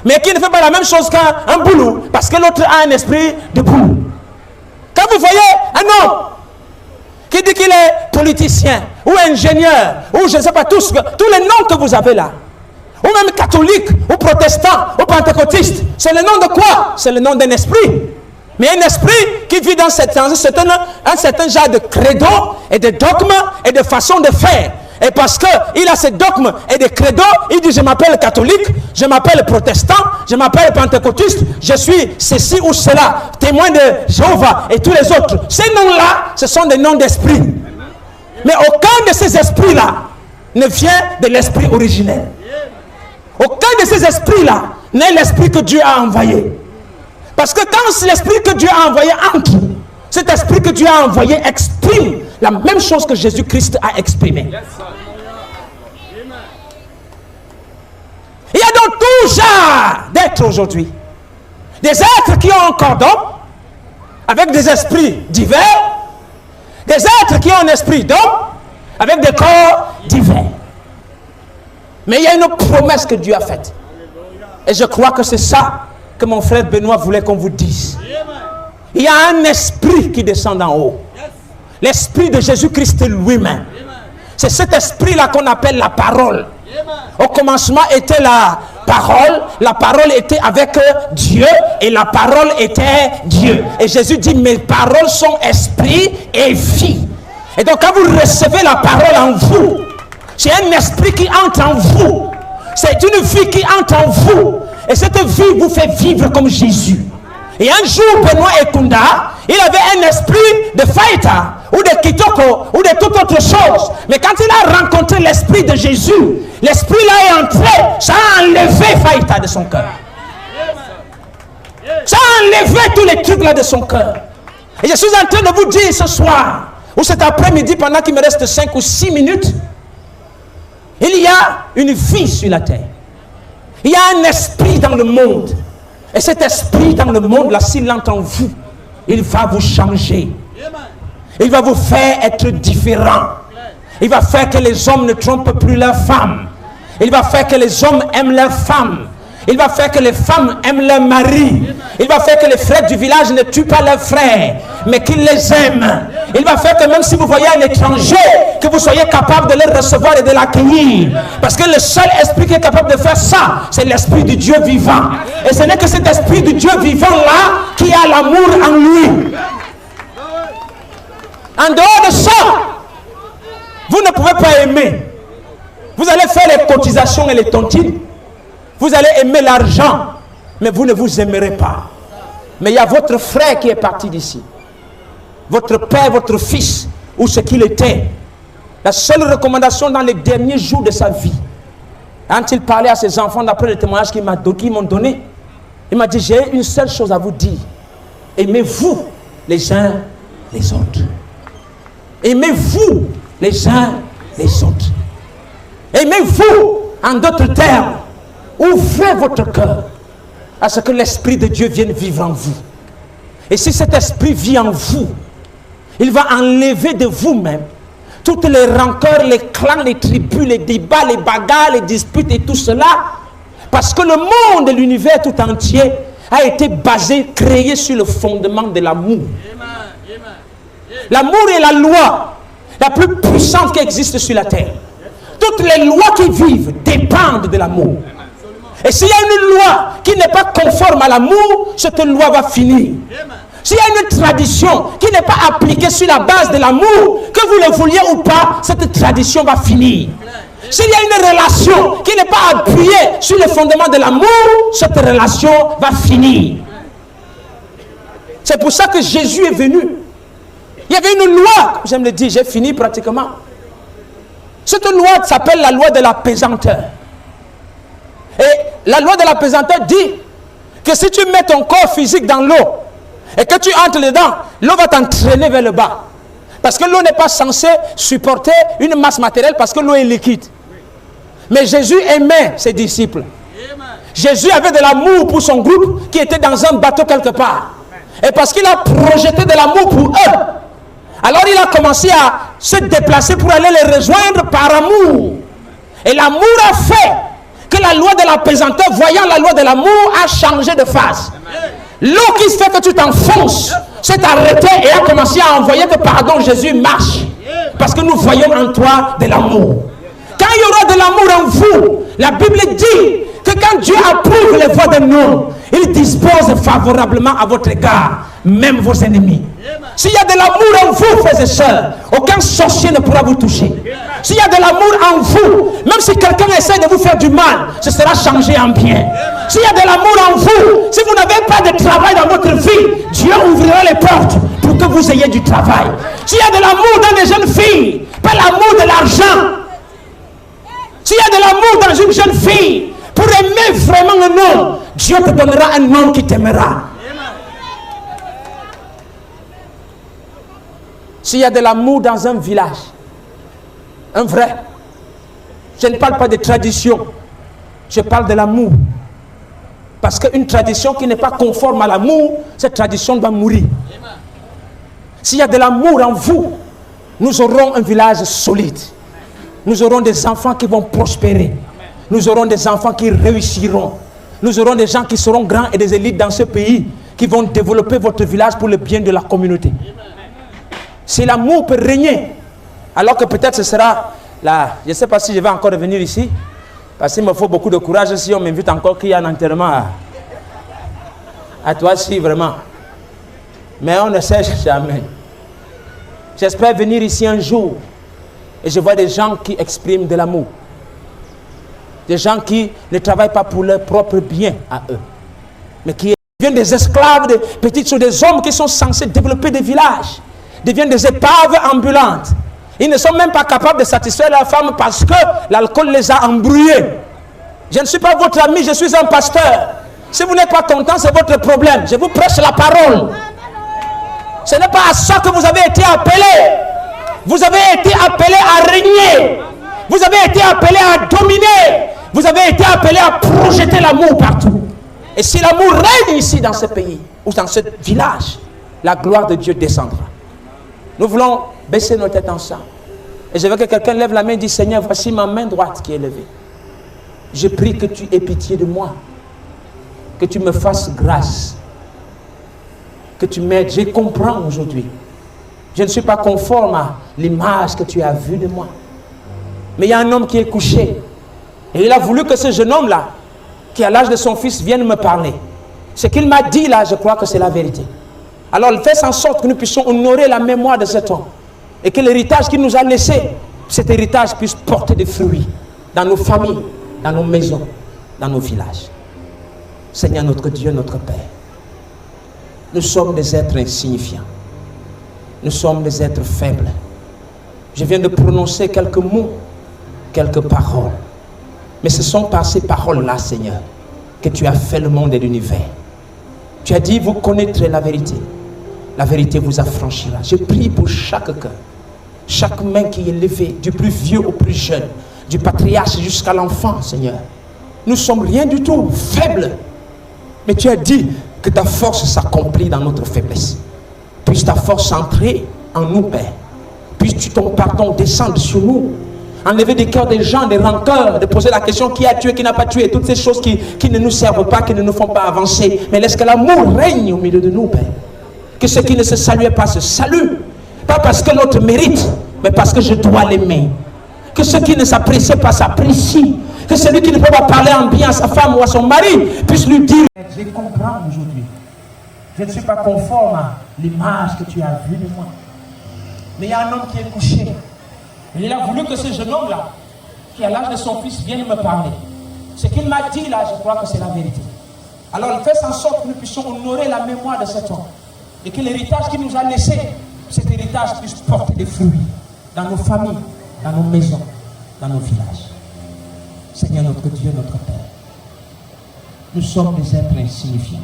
mais qui ne fait pas la même chose qu'un Boulou, parce que l'autre a un esprit de Boulou. Quand vous voyez un homme qui dit qu'il est politicien, ou ingénieur, ou je ne sais pas, tous les noms que vous avez là, ou même catholique, ou protestant, ou pentecôtiste, c'est le nom de quoi? C'est le nom d'un esprit. Mais un esprit qui vit dans un certain genre de credo, et de dogmes, et de façon de faire. Et parce qu'il a ces dogmes et des credos, il dit je m'appelle catholique, je m'appelle protestant, je m'appelle pentecôtiste, je suis ceci ou cela, témoin de Jéhovah et tous les autres. Ces noms-là, ce sont des noms d'esprit. Mais aucun de ces esprits-là ne vient de l'esprit originel. Aucun de ces esprits-là n'est l'esprit que Dieu a envoyé. Parce que quand l'esprit que Dieu a envoyé entre, cet esprit que Dieu a envoyé exprime la même chose que Jésus-Christ a exprimé. Il y a donc tout genre d'êtres aujourd'hui. Des êtres qui ont un cordon avec des esprits divers. Des êtres qui ont un esprit d'homme avec des corps divers. Mais il y a une promesse que Dieu a faite. Et je crois que c'est ça que mon frère Benoît voulait qu'on vous dise. Il y a un esprit qui descend d'en haut. L'esprit de Jésus-Christ lui-même. C'est cet esprit-là qu'on appelle la parole. Au commencement était la parole était avec Dieu et la parole était Dieu. Et Jésus dit, mes paroles sont esprit et vie. Et donc quand vous recevez la parole en vous, c'est un esprit qui entre en vous. C'est une vie qui entre en vous. Et cette vie vous fait vivre comme Jésus. Et un jour, Benoît Ekunda, il avait un esprit de Faïta, ou de Kitoko, ou de toute autre chose. Mais quand il a rencontré l'esprit de Jésus, l'esprit là est entré, ça a enlevé Faïta de son cœur. Ça a enlevé tous les trucs là de son cœur. Et je suis en train de vous dire ce soir, ou cet après-midi, pendant qu'il me reste 5 ou 6 minutes, il y a une vie sur la terre. Il y a un esprit dans le monde. Et cet esprit dans le monde, là, s'il entre en vous, il va vous changer. Il va vous faire être différent. Il va faire que les hommes ne trompent plus leurs femmes. Il va faire que les hommes aiment leurs femmes. Il va faire que les femmes aiment leurs maris. Il va faire que les frères du village ne tuent pas leurs frères, mais qu'ils les aiment. Il va faire que même si vous voyez un étranger, que vous soyez capable de le recevoir et de l'accueillir. Parce que le seul esprit qui est capable de faire ça, c'est l'esprit du Dieu vivant. Et ce n'est que cet esprit du Dieu vivant là qui a l'amour en lui. En dehors de ça, vous ne pouvez pas aimer. Vous allez faire les cotisations et les tontines. Vous allez aimer l'argent, mais vous ne vous aimerez pas. Mais il y a votre frère qui est parti d'ici. Votre père, votre fils, ou ce qu'il était. La seule recommandation dans les derniers jours de sa vie, quand il parlait à ses enfants, d'après le témoignage qu'ils m'ont donné, il m'a dit, j'ai une seule chose à vous dire. Aimez-vous les uns les autres. Aimez-vous les uns les autres. Aimez-vous, en d'autres termes, ouvrez votre cœur à ce que l'Esprit de Dieu vienne vivre en vous. Et si cet Esprit vit en vous, il va enlever de vous-même toutes les rancœurs, les clans, les tribus, les débats, les bagarres, les disputes et tout cela. Parce que le monde et l'univers tout entier a été basé, créé sur le fondement de l'amour. L'amour est la loi la plus puissante qui existe sur la terre. Toutes les lois qui vivent dépendent de l'amour. Et s'il y a une loi qui n'est pas conforme à l'amour, cette loi va finir. S'il y a une tradition qui n'est pas appliquée sur la base de l'amour, que vous le vouliez ou pas, cette tradition va finir. S'il y a une relation qui n'est pas appuyée sur le fondement de l'amour, cette relation va finir. C'est pour ça que Jésus est venu. Il y avait une loi, j'aime le dire, j'ai fini pratiquement. Cette loi s'appelle la loi de la pesanteur. Et la loi de la pesanteur dit que si tu mets ton corps physique dans l'eau et que tu entres dedans, l'eau va t'entraîner vers le bas. Parce que l'eau n'est pas censée supporter une masse matérielle parce que l'eau est liquide. Mais Jésus aimait ses disciples. Jésus avait de l'amour pour son groupe qui était dans un bateau quelque part. Et parce qu'il a projeté de l'amour pour eux, alors il a commencé à se déplacer pour aller les rejoindre par amour. Et l'amour a fait que la loi de la pesanteur, voyant la loi de l'amour, a changé de face. L'eau qui fait que tu t'enfonces s'est arrêtée et a commencé à envoyer que pardon, Jésus marche. Parce que nous voyons en toi de l'amour. Quand il y aura de l'amour en vous, la Bible dit que quand Dieu approuve les voies d'un homme, il dispose favorablement à votre égard, même vos ennemis. S'il y a de l'amour en vous, frères et sœurs, aucun sorcier ne pourra vous toucher. S'il y a de l'amour en vous, même si quelqu'un essaie de vous faire du mal, ce sera changé en bien. S'il y a de l'amour en vous, si vous n'avez pas de travail dans votre vie, Dieu ouvrira les portes pour que vous ayez du travail. S'il y a de l'amour dans les jeunes filles, pas l'amour de l'argent. S'il y a de l'amour dans une jeune fille, pour aimer vraiment un homme, Dieu te donnera un homme qui t'aimera. S'il y a de l'amour dans un village, un vrai, je ne parle pas de tradition, je parle de l'amour. Parce qu'une tradition qui n'est pas conforme à l'amour, cette tradition doit mourir. S'il y a de l'amour en vous, nous aurons un village solide. Nous aurons des enfants qui vont prospérer. Nous aurons des enfants qui réussiront. Nous aurons des gens qui seront grands et des élites dans ce pays qui vont développer votre village pour le bien de la communauté. Si l'amour peut régner, alors que peut-être ce sera là, je ne sais pas si je vais encore revenir ici, parce qu'il me faut beaucoup de courage si on m'invite encore qu'il y a un enterrement à toi si vraiment. Mais on ne sait jamais. J'espère venir ici un jour et je vois des gens qui expriment de l'amour. Des gens qui ne travaillent pas pour leur propre bien à eux, mais qui deviennent des esclaves, des petites choses, des hommes qui sont censés développer des villages, deviennent des épaves ambulantes. Ils ne sont même pas capables de satisfaire leurs femmes parce que l'alcool les a embrouillés. Je ne suis pas votre ami, je suis un pasteur. Si vous n'êtes pas content, c'est votre problème. Je vous prêche la parole. Ce n'est pas à ça que vous avez été appelés. Vous avez été appelés à régner. Vous avez été appelés à dominer. Vous avez été appelés à projeter l'amour partout. Et si l'amour règne ici dans ce pays ou dans ce village, la gloire de Dieu descendra. Nous voulons baisser nos têtes ensemble. Et je veux que quelqu'un lève la main et dise: Seigneur, voici ma main droite qui est levée. Je prie que tu aies pitié de moi. Que tu me fasses grâce. Que tu m'aides. Je comprends aujourd'hui. Je ne suis pas conforme à l'image que tu as vue de moi. Mais il y a un homme qui est couché. Et il a voulu que ce jeune homme-là, qui à l'âge de son fils, vienne me parler. Ce qu'il m'a dit là, je crois que c'est la vérité. Alors fais en sorte que nous puissions honorer la mémoire de cet homme. Et que l'héritage qu'il nous a laissé, cet héritage puisse porter des fruits dans nos familles, dans nos maisons, dans nos villages. Seigneur notre Dieu, notre Père, nous sommes des êtres insignifiants. Nous sommes des êtres faibles. Je viens de prononcer quelques mots, quelques paroles. Mais ce sont par ces paroles-là, Seigneur, que tu as fait le monde et l'univers. Tu as dit, vous connaîtrez la vérité. La vérité vous affranchira. Je prie pour chaque cœur chaque main qui est levée, du plus vieux au plus jeune, du patriarche jusqu'à l'enfant, Seigneur. Nous ne sommes rien du tout, faibles. Mais tu as dit que ta force s'accomplit dans notre faiblesse. Puisse ta force entrer en nous, Père. Puisse ton pardon descendre sur nous. Enlever des cœurs des gens, des rancœurs, de poser la question qui a tué, qui n'a pas tué, toutes ces choses qui ne nous servent pas, qui ne nous font pas avancer. Mais laisse que l'amour règne au milieu de nous, Père. Que ceux qui ne se saluaient pas se saluent. Pas parce que l'autre mérite, mais parce que je dois l'aimer. Que ceux qui ne s'apprécient pas s'apprécient. Que celui qui ne peut pas parler en bien à sa femme ou à son mari puisse lui dire: je comprends aujourd'hui. Je ne suis pas conforme à l'image que tu as vue de moi. Mais il y a un homme qui est couché. Et il a voulu que ce jeune homme-là, qui a l'âge de son fils, vienne me parler. Ce qu'il m'a dit là, je crois que c'est la vérité. Alors fais en sorte que nous puissions honorer la mémoire de cet homme. Et que l'héritage qu'il nous a laissé, cet héritage puisse porter des fruits dans nos familles, dans nos maisons, dans nos villages. Seigneur notre Dieu, notre Père, nous sommes des êtres insignifiants.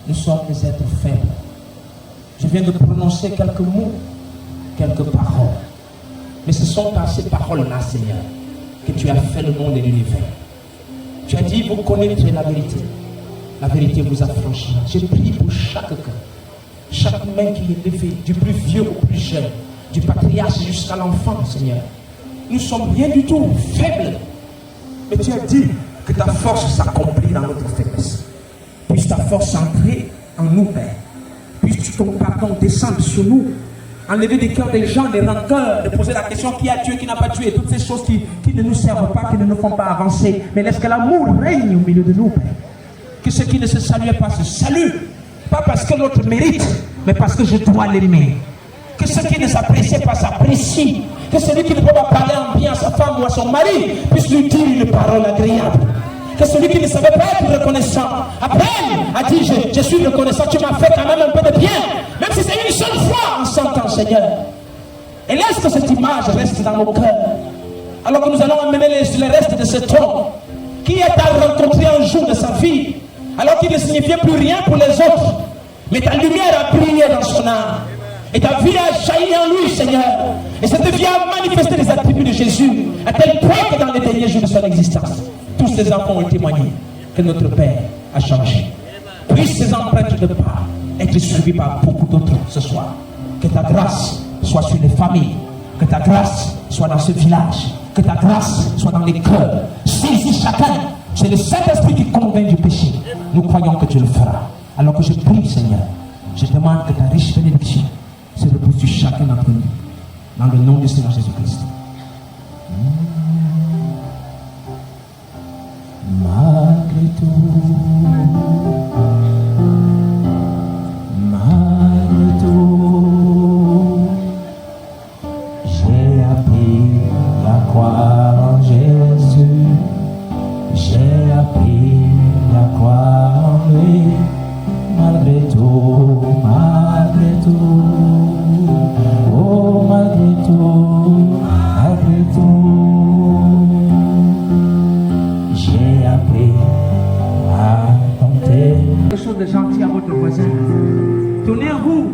Nous sommes des êtres faibles. Je viens de prononcer quelques mots, quelques paroles. Mais ce sont par ces paroles-là, Seigneur, que tu as fait le monde et l'univers. Tu as dit, vous connaîtrez la vérité. La vérité vous affranchira. Je prie pour chaque cœur, chaque main qui est levée, du plus vieux au plus jeune, du patriarche jusqu'à l'enfant, Seigneur. Nous sommes rien du tout, faibles. Mais tu as dit que ta force s'accomplit dans notre faiblesse. Puisse ta force entrer en nous, Père. Puisse ton pardon descendre sur nous. Enlever des cœurs des gens, des rancœurs, de poser la question qui a tué, qui n'a pas tué, toutes ces choses qui ne nous servent pas, qui ne nous font pas avancer. Mais laisse que l'amour règne au milieu de nous, Père. Que ceux qui ne se saluaient pas se saluent. Pas parce que l'autre mérite, mais parce que je dois l'aimer. Que ceux qui ne s'apprécient pas s'apprécient. Que celui qui ne peut pas parler en bien à sa femme ou à son mari puisse lui dire une parole agréable. Que celui qui ne savait pas être reconnaissant apprenne à dire je suis reconnaissant, tu m'as fait quand même un peu de bien, même si c'est une seule fois en 100 ans, Seigneur. Et laisse que cette image reste dans nos cœurs. Alors que nous allons amener le reste de cet homme qui est à rencontrer un jour de sa vie, alors qu'il ne signifiait plus rien pour les autres, mais ta lumière a brillé dans son âme. Et ta vie a jailli en lui, Seigneur. Et cette vie a manifesté les attributs de Jésus, à tel point que dans les derniers jours de son existence, tous ces enfants ont témoigné que notre Père a changé. Puisse ces empreintes de pas être suivies par beaucoup d'autres ce soir. Que ta grâce soit sur les familles. Que ta grâce soit dans ce village. Que ta grâce soit dans les cœurs. Saisis chacun. C'est le Saint-Esprit qui convainc du péché. Nous croyons que tu le feras. Alors que je prie, Seigneur, je demande que ta riche bénédiction se repose sur chacun d'entre nous. Dans le nom du Seigneur Jésus-Christ. Malgré tout, j'ai appris à croire en Jésus. J'ai appris à croire en lui. Malgré tout, oh malgré tout, j'ai appris à compter. Quelque chose de gentil à votre voisin. Tournez-vous,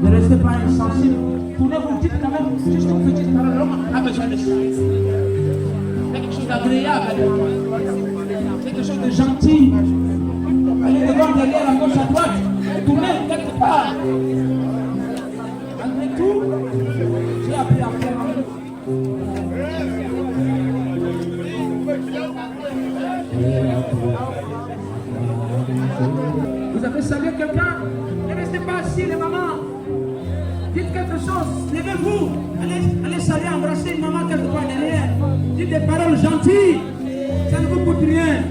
ne restez pas insensible. Tournez-vous, dites quand même juste une petite parole. L'homme a besoin de ça. Quelque chose d'agréable. Quelque chose de gentil. Allez devant, derrière, à gauche, à droite. Tournez quelque part. Malgré tout, j'ai appris à faire. Vous avez salué quelqu'un? Ne restez pas assis, les mamans. Dites quelque chose. Levez-vous. Allez saluer, embrasser une maman quelque part derrière. Dites des paroles gentilles. Ça ne vous coûte rien.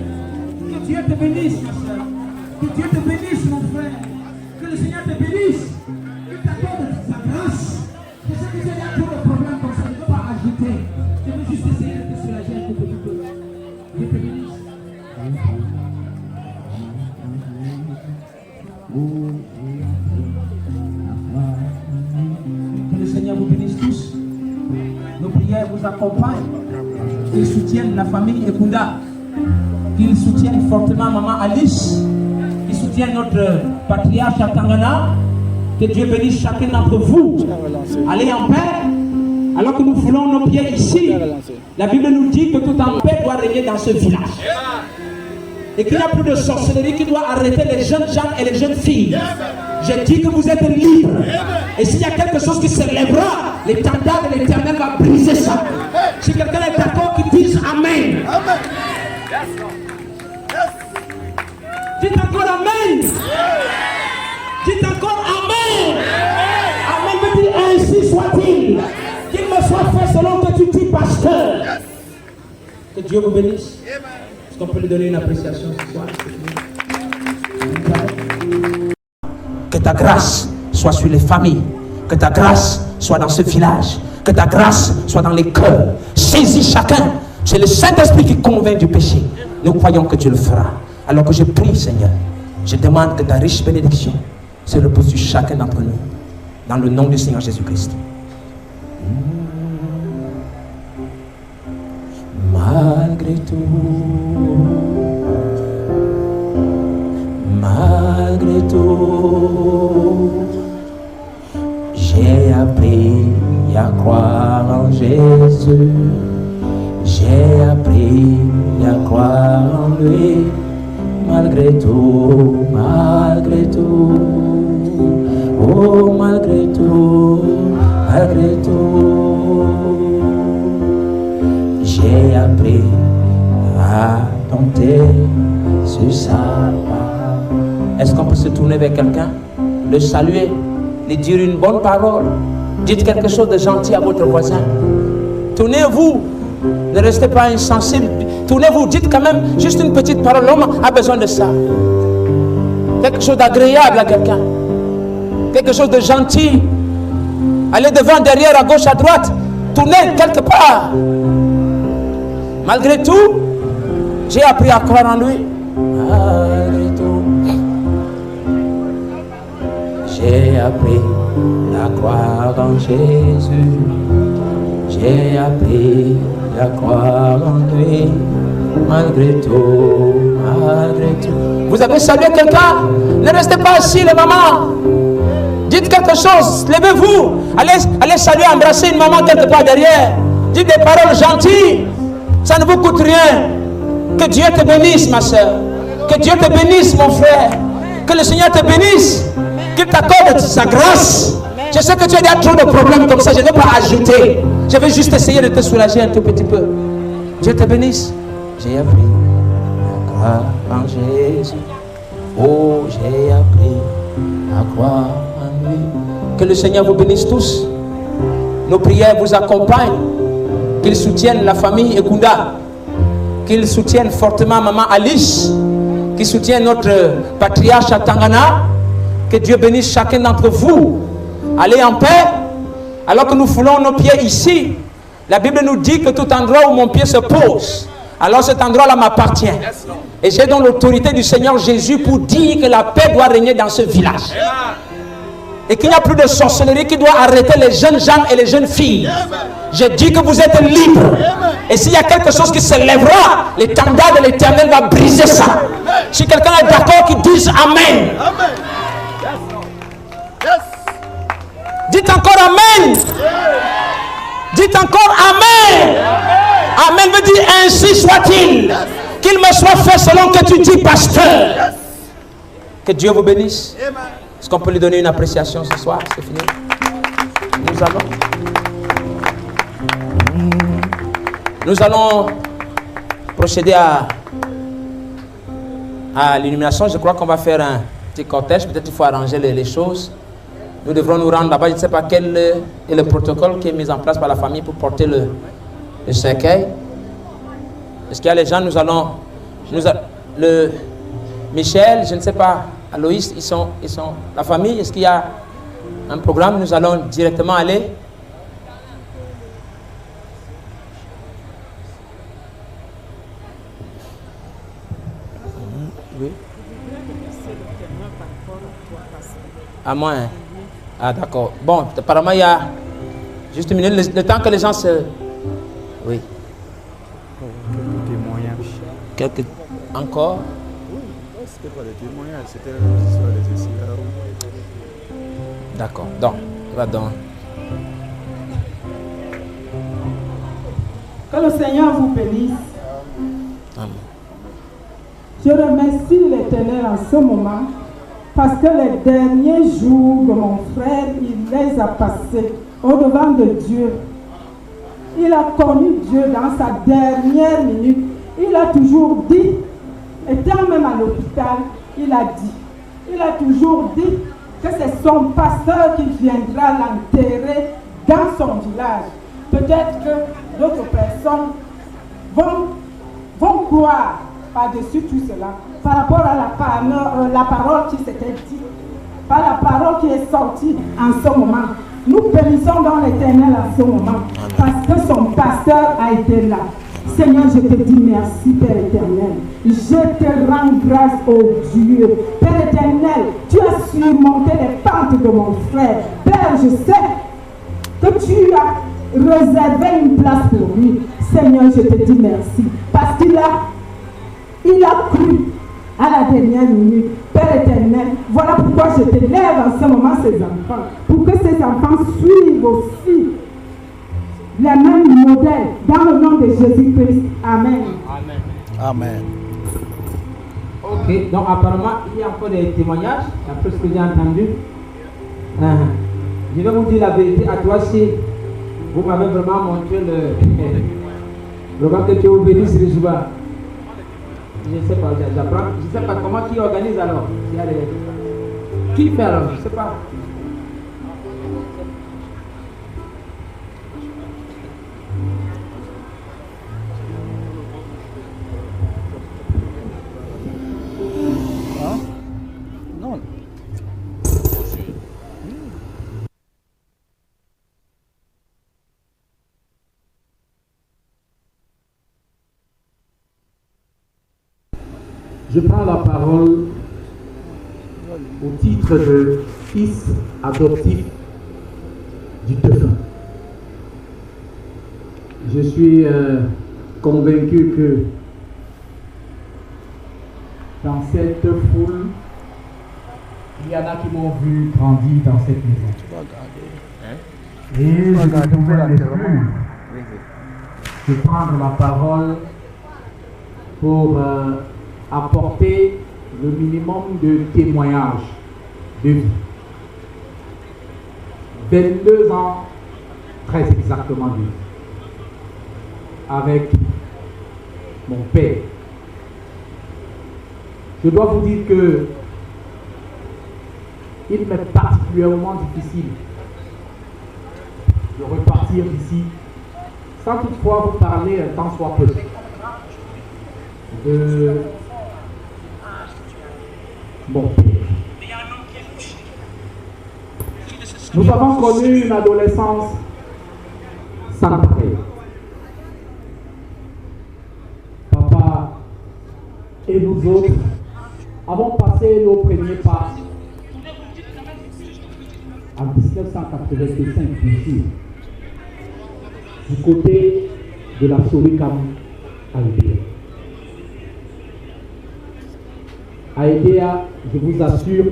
Que Dieu te bénisse, ma soeur. Que Dieu te bénisse, mon frère. Que le Seigneur te bénisse. Que t'accorde sa grâce. Que ce que tu as pour le problème comme ça, ne peux pas ajouter. Je veux juste essayer de te soulager un peu. Dieu te bénisse. Que le Seigneur vous bénisse tous. Nos prières vous accompagnent. Qu'ils soutiennent la famille Ekunda. Qu'ils soutiennent fortement maman Alice. Qu'ils soutiennent notre patriarche à Tangana. Que Dieu bénisse chacun d'entre vous. Allez en paix. alors que nous foulons nos pieds ici, la Bible nous dit que tout en paix doit régner dans ce village. Et qu'il n'y a plus de sorcellerie qui doit arrêter les jeunes gens et les jeunes filles. Je dis que vous êtes libres. Et s'il y a quelque chose qui se lèvera, l'étendard de l'Éternel va briser ça. Si quelqu'un est d'accord, qu'il dise Amen. Dites encore Amen. Dites encore Amen. Amen veut dire ainsi soit-il. Qu'il me soit fait selon que tu dis, pasteur. Que Dieu vous bénisse. Est-ce qu'on peut lui donner une appréciation ce soir? Que ta grâce soit sur les familles. Que ta grâce soit dans ce village. Que ta grâce soit dans les cœurs. Saisis chacun. C'est le Saint-Esprit qui convainc du péché. Nous croyons que Dieu le fera. Alors que je prie, Seigneur, je demande que ta riche bénédiction se repose sur chacun d'entre nous. Dans le nom du Seigneur Jésus-Christ. Malgré tout, j'ai appris à croire en Jésus. J'ai appris à croire en lui. Malgré tout, oh malgré tout, j'ai appris à compter sur sa parole. Est-ce qu'on peut se tourner vers quelqu'un, le saluer, lui dire une bonne parole? Dites quelque chose de gentil à votre voisin. Tournez-vous, ne restez pas insensible. Tournez-vous, dites quand même juste une petite parole. L'homme a besoin de ça. Quelque chose d'agréable à quelqu'un. Quelque chose de gentil. Allez devant, derrière, à gauche, à droite. Tournez quelque part. Malgré tout, j'ai appris à croire en lui. Malgré tout, j'ai appris à croire en Jésus. J'ai appris à croire en lui. Malgré tout, Vous avez salué quelqu'un? Ne restez pas assis, les mamans. Dites quelque chose, levez-vous. Allez saluer, embrasser une maman quelque part derrière. Dites des paroles gentilles. Ça ne vous coûte rien. Que Dieu te bénisse, ma soeur. Que Dieu te bénisse, mon frère. Que le Seigneur te bénisse. Qu'il t'accorde sa grâce. Je sais que tu as déjà trop de problèmes comme ça. Je ne vais pas ajouter. Je vais juste essayer de te soulager un tout petit peu. Dieu te bénisse. J'ai appris à croire en Jésus. Oh, j'ai appris à croire en lui. Que le Seigneur vous bénisse tous. Nos prières vous accompagnent. Qu'il soutienne la famille Ekunda. Qu'il soutienne fortement maman Alice. Qu'il soutienne notre patriarche à Tangana. Que Dieu bénisse chacun d'entre vous. Allez en paix. Alors que nous foulons nos pieds ici, la Bible nous dit que tout endroit où mon pied se pose, alors cet endroit-là m'appartient. Et j'ai donc l'autorité du Seigneur Jésus pour dire que la paix doit régner dans ce village. Et qu'il n'y a plus de sorcellerie qui doit arrêter les jeunes gens et les jeunes filles. Je dis que vous êtes libres. Et s'il y a quelque chose qui se lèvera, l'étendard de l'Éternel va briser ça. Si quelqu'un est d'accord, qu'il dise Amen. Dites encore Amen. Dites encore Amen. Amen veut dire ainsi soit-il. Qu'il me soit fait selon que tu dis, pasteur. Que Dieu vous bénisse. Est-ce qu'on peut lui donner une appréciation ce soir? C'est fini. Nous allons procéder à l'illumination. Je crois qu'on va faire un petit cortège. Peut-être qu'il faut arranger les choses. Nous devrons nous rendre là-bas. Je ne sais pas quel est le protocole qui est mis en place par la famille pour porter le cercueil. Est-ce qu'il y a les gens? Michel, je ne sais pas, Aloïs, ils sont la famille. Est-ce qu'il y a un programme? Nous allons directement aller. Oui. À moins. Ah d'accord. Bon, apparemment il y a juste une minute, le temps que les gens se... Oui. Quelques témoignages. Quelques... Encore? Oui, c'était pas des témoignages, c'était l'histoire des essais. D'accord. Donc, va donc. Que le Seigneur vous bénisse. Amen. Je remercie l'Éternel en ce moment parce que les derniers jours de mon frère, il les a passés au-devant de Dieu. Il a connu Dieu dans sa dernière minute. Il a toujours dit, étant même à l'hôpital, il a toujours dit que c'est son pasteur qui viendra l'enterrer dans son village. Peut-être que d'autres personnes vont croire par-dessus tout cela, par rapport à la parole qui s'était dite, par la parole qui est sortie en ce moment. Nous bénissons dans l'Éternel en ce moment, parce que son pasteur a été là. Seigneur, je te dis merci, Père éternel. Je te rends grâce, oh Dieu. Père éternel, tu as surmonté les pentes de mon frère. Père, je sais que tu as réservé une place pour lui. Seigneur, je te dis merci, parce qu'il a cru à la dernière minute. Père éternel, voilà pourquoi je te lève en ce moment ces enfants, pour que ces enfants suivent aussi les mêmes modèles dans le nom de Jésus-Christ. Amen. Amen. Amen. Ok, donc apparemment, il y a encore des témoignages, d'après ce que j'ai entendu. Je vais vous dire la vérité à toi, si vous m'avez vraiment montré le vraiment que tu es obéi sur le jour. Je ne sais pas, j'apprends. Je ne sais pas comment qui organise alors. Qui fait alors? Je ne sais pas. Non. Je prends la parole au titre de fils adoptif du défunt. Je suis convaincu que dans cette foule, il y en a qui m'ont vu grandir dans cette maison. Et je ne pouvais plus de prendre la parole pour apporter le minimum de témoignages de vie. 22 ans, très exactement de vie, avec mon père. Je dois vous dire que il m'est particulièrement difficile de repartir d'ici sans toutefois vous parler un temps soit peu de mon père. Nous avons connu une adolescence sans pareil. Papa et nous autres avons passé nos premiers pas en 1985, bien sûr, du côté de la Soricam à Edea. À Edea, je vous assure,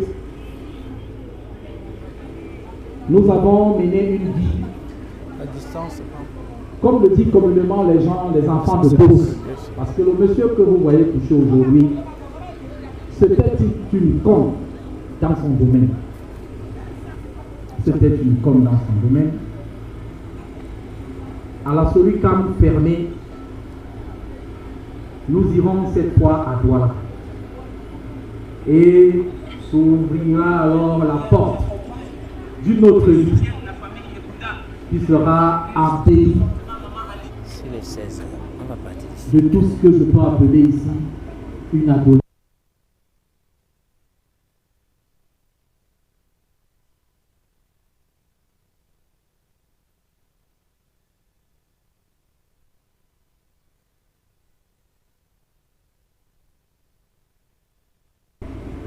nous avons mené une vie, La distance, comme le dit communément les gens, les enfants de tous. Parce que le monsieur que vous voyez coucher aujourd'hui, c'était une conne dans son domaine. C'était une conne dans son domaine. À la Soricam fermée, nous irons cette fois à Douala. Et s'ouvrira alors la porte d'une autre vie qui sera en pays de tout ce que je peux appeler ici une adolescence.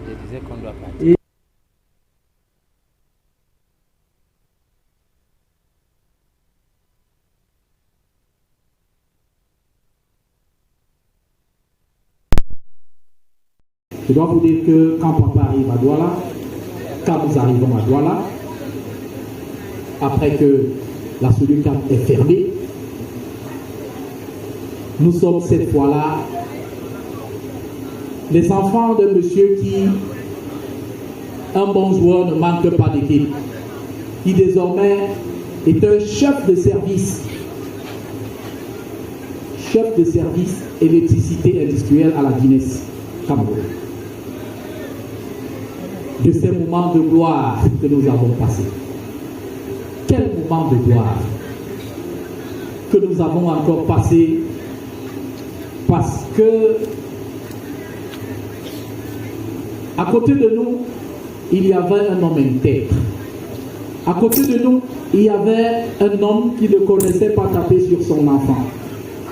Je disais qu'on doit partir. Je dois vous dire que quand papa arrive à Douala, quand nous arrivons à Douala, après que la Soricam est fermée, nous sommes cette fois-là les enfants d'un monsieur qui, un bon joueur, ne manque pas d'équipe, qui désormais est un chef de service électricité industrielle à la Guinness, Cameroun. De ces moments de gloire que nous avons passés. Quel moment de gloire que nous avons encore passé, parce que à côté de nous, il y avait un homme intègre. À côté de nous, il y avait un homme qui ne connaissait pas taper sur son enfant,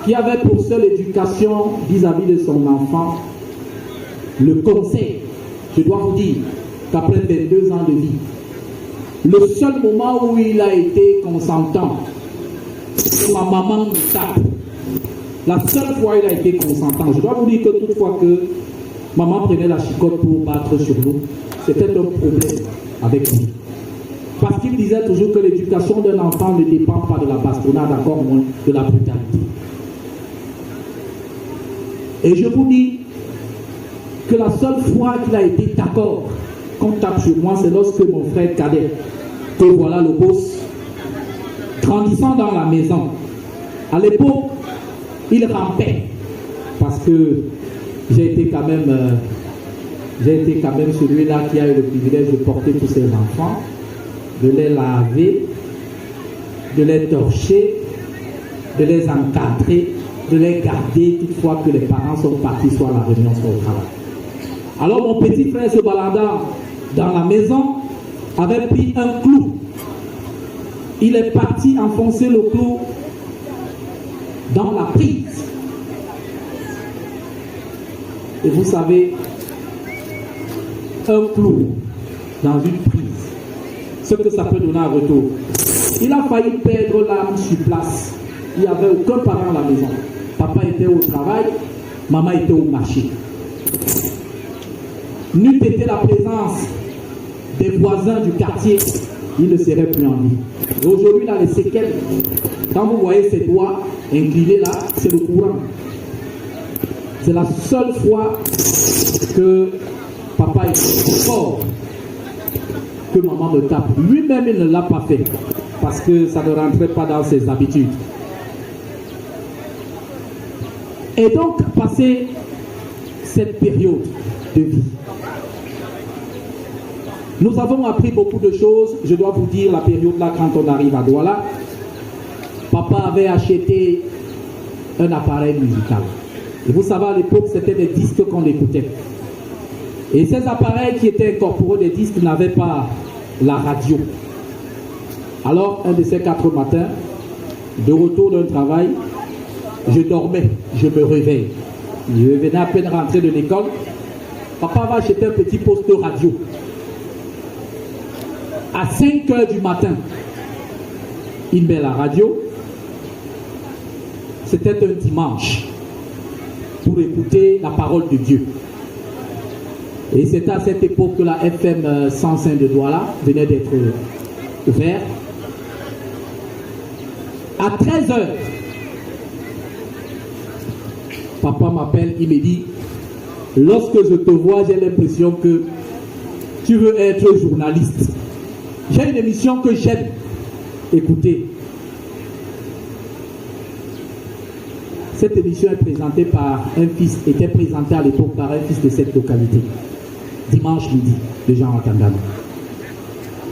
qui avait pour seule éducation vis-à-vis de son enfant le conseil. Je dois vous dire qu'après 22 ans de vie, le seul moment où il a été consentant, ma maman me tape. La seule fois où il a été consentant, je dois vous dire que toutefois que maman prenait la chicotte pour battre sur nous, c'était un problème avec lui. Parce qu'il disait toujours que l'éducation d'un enfant ne dépend pas de la bastonnade, encore moins de la brutalité. Et je vous dis que la seule fois qu'il a été d'accord qu'on tape sur moi, c'est lorsque mon frère cadet, que voilà le boss, grandissant dans la maison. À l'époque, il rampait, parce que j'ai été quand même celui-là qui a eu le privilège de porter tous ses enfants, de les laver, de les torcher, de les encadrer, de les garder toutefois que les parents sont partis, soit à la réunion, soit au travail. Alors mon petit frère se baladant dans la maison avait pris un clou. Il est parti enfoncer le clou dans la prise. Et vous savez, un clou dans une prise, ce que ça peut donner en retour. Il a failli perdre l'âme sur place. Il n'y avait aucun parent à la maison. Papa était au travail, maman était au marché. N'eût été la présence des voisins du quartier, il ne serait plus en vie. Et aujourd'hui, il a les séquelles. Quand vous voyez ses doigts inclinés là, c'est le courant. C'est la seule fois que papa est fort, que maman me tape. Lui-même, il ne l'a pas fait, parce que ça ne rentrait pas dans ses habitudes. Et donc, passer cette période de vie, nous avons appris beaucoup de choses. Je dois vous dire, la période là, quand on arrive à Douala, papa avait acheté un appareil musical. Et vous savez, à l'époque, c'était des disques qu'on écoutait. Et ces appareils qui étaient incorporés des disques n'avaient pas la radio. Alors, un de ces 4 matins, de retour d'un travail, je dormais, je me réveille. Je venais à peine rentrer de l'école. Papa va acheter un petit poste radio. À 5 h du matin, il met la radio. C'était un dimanche pour écouter la parole de Dieu. Et c'est à cette époque que la FM 105 de Douala venait d'être ouverte. À 13 h, papa m'appelle, il me dit, lorsque je te vois, j'ai l'impression que tu veux être journaliste. J'ai une émission que j'aime écouter. Cette émission est présentée par un fils, était présentée à l'époque par un fils de cette localité. Dimanche midi, de Jean Wakandano.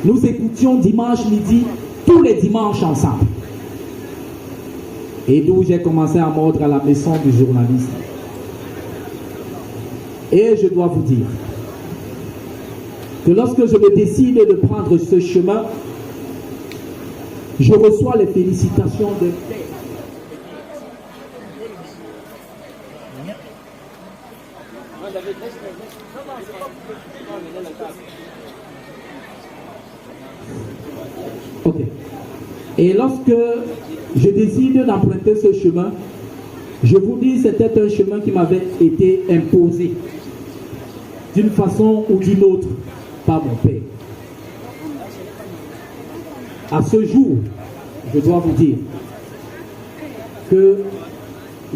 Nous écoutions dimanche midi, tous les dimanches ensemble. Et d'où j'ai commencé à mordre à la maison du journalisme. Et je dois vous dire que lorsque je me décide de prendre ce chemin, je reçois les félicitations de père. Ok. Et lorsque je décide d'emprunter ce chemin, je vous dis, c'était un chemin qui m'avait été imposé d'une façon ou d'une autre par mon père. À ce jour, je dois vous dire que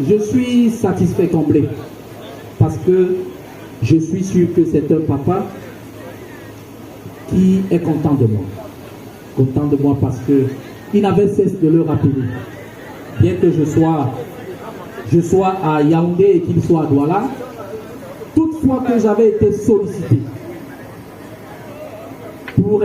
je suis satisfait, comblé, parce que je suis sûr que c'est un papa qui est content de moi. Content de moi parce que il n'avait cesse de le rappeler. Bien que je sois à Yaoundé et qu'il soit à Douala, toutefois que j'avais été sollicité pour